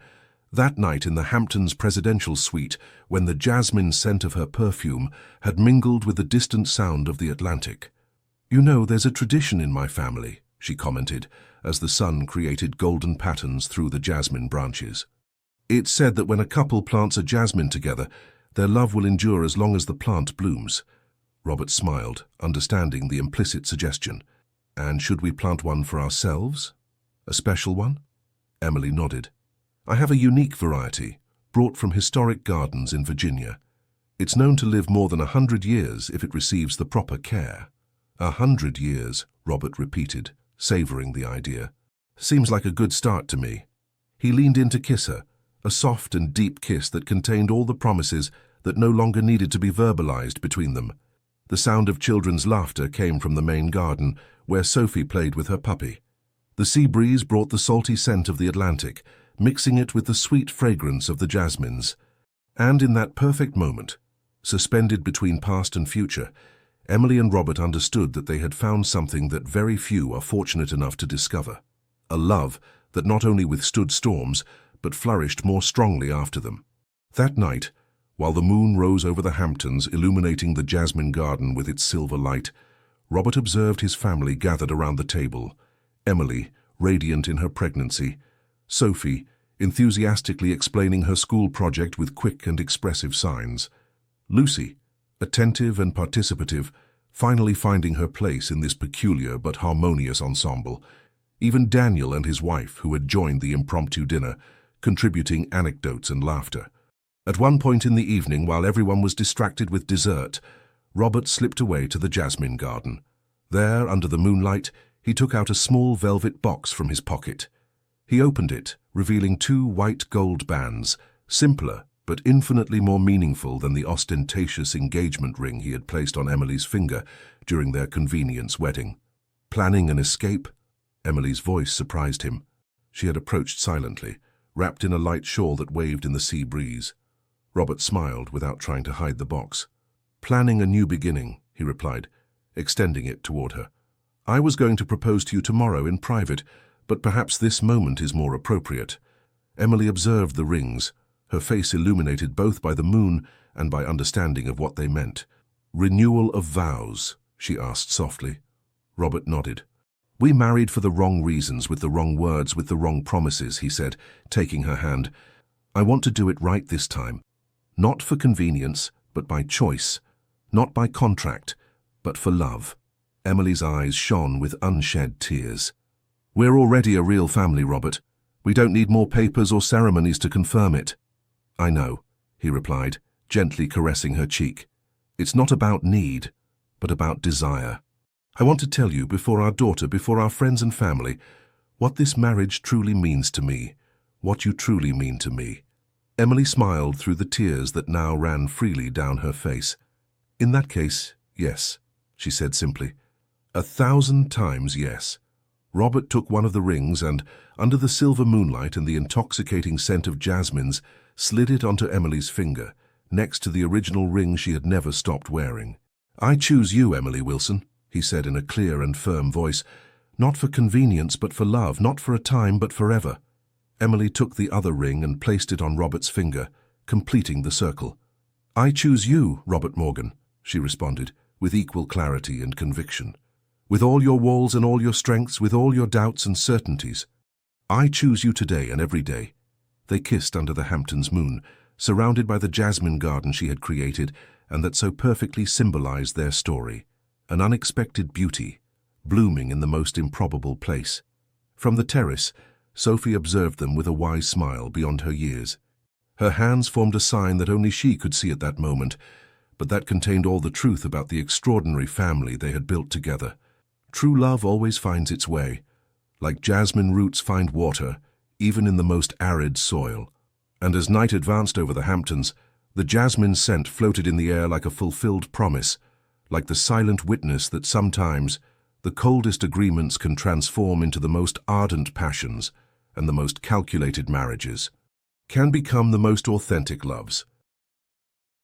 That night in the Hamptons presidential suite, when the jasmine scent of her perfume had mingled with the distant sound of the Atlantic. "You know, there's a tradition in my family," she commented, as the sun created golden patterns through the jasmine branches. "It's said that when a couple plants a jasmine together, their love will endure as long as the plant blooms." Robert smiled, understanding the implicit suggestion. "And should we plant one for ourselves? A special one?" Emily nodded. "I have a unique variety, brought from historic gardens in Virginia. It's known to live more than 100 years if it receives the proper care." 100 years, Robert repeated, savoring the idea. "Seems like a good start to me." He leaned in to kiss her, a soft and deep kiss that contained all the promises that no longer needed to be verbalized between them. The sound of children's laughter came from the main garden, where Sophie played with her puppy. The sea breeze brought the salty scent of the Atlantic, mixing it with the sweet fragrance of the jasmines. And in that perfect moment, suspended between past and future, Emily and Robert understood that they had found something that very few are fortunate enough to discover. A love that not only withstood storms, but flourished more strongly after them. That night, While the moon rose over the Hamptons, illuminating the jasmine garden with its silver light, Robert observed his family gathered around the table. Emily, radiant in her pregnancy; Sophie, enthusiastically explaining her school project with quick and expressive signs; Lucy, attentive and participative, finally finding her place in this peculiar but harmonious ensemble; even Daniel and his wife, who had joined the impromptu dinner, contributing anecdotes and laughter. At one point in the evening, while everyone was distracted with dessert, Robert slipped away to the jasmine garden. There, under the moonlight, he took out a small velvet box from his pocket. He opened it, revealing 2 white gold bands, simpler but infinitely more meaningful than the ostentatious engagement ring he had placed on Emily's finger during their convenience wedding. Planning an escape? Emily's voice surprised him. She had approached silently, wrapped in a light shawl that waved in the sea breeze. Robert smiled without trying to hide the box. "Planning a new beginning," he replied, extending it toward her. "I was going to propose to you tomorrow in private, but perhaps this moment is more appropriate." Emily observed the rings, her face illuminated both by the moon and by understanding of what they meant. "Renewal of vows?" she asked softly. Robert nodded. "We married for the wrong reasons, with the wrong words, with the wrong promises," he said, taking her hand. "I want to do it right this time. Not for convenience, but by choice. Not by contract, but for love." Emily's eyes shone with unshed tears. "We're already a real family, Robert. We don't need more papers or ceremonies to confirm it." "I know," he replied, gently caressing her cheek. "It's not about need, but about desire. I want to tell you, before our daughter, before our friends and family, what this marriage truly means to me, what you truly mean to me." Emily smiled through the tears that now ran freely down her face. "In that case, yes," she said simply. 1,000 times yes. Robert took one of the rings and, under the silver moonlight and the intoxicating scent of jasmines, slid it onto Emily's finger, next to the original ring she had never stopped wearing. "I choose you, Emily Wilson," he said in a clear and firm voice. "Not for convenience, but for love, not for a time, but forever." Emily took the other ring and placed it on Robert's finger, completing the circle. "I choose you, Robert Morgan," she responded, with equal clarity and conviction. "With all your walls and all your strengths, with all your doubts and certainties. I choose you today and every day." They kissed under the Hamptons' moon, surrounded by the jasmine garden she had created and that so perfectly symbolized their story. An unexpected beauty, blooming in the most improbable place. From the terrace, Sophie observed them with a wise smile beyond her years. Her hands formed a sign that only she could see at that moment, but that contained all the truth about the extraordinary family they had built together. True love always finds its way. Like jasmine roots find water, even in the most arid soil. And as night advanced over the Hamptons, the jasmine scent floated in the air like a fulfilled promise, like the silent witness that sometimes the coldest agreements can transform into the most ardent passions, and the most calculated marriages can become the most authentic loves.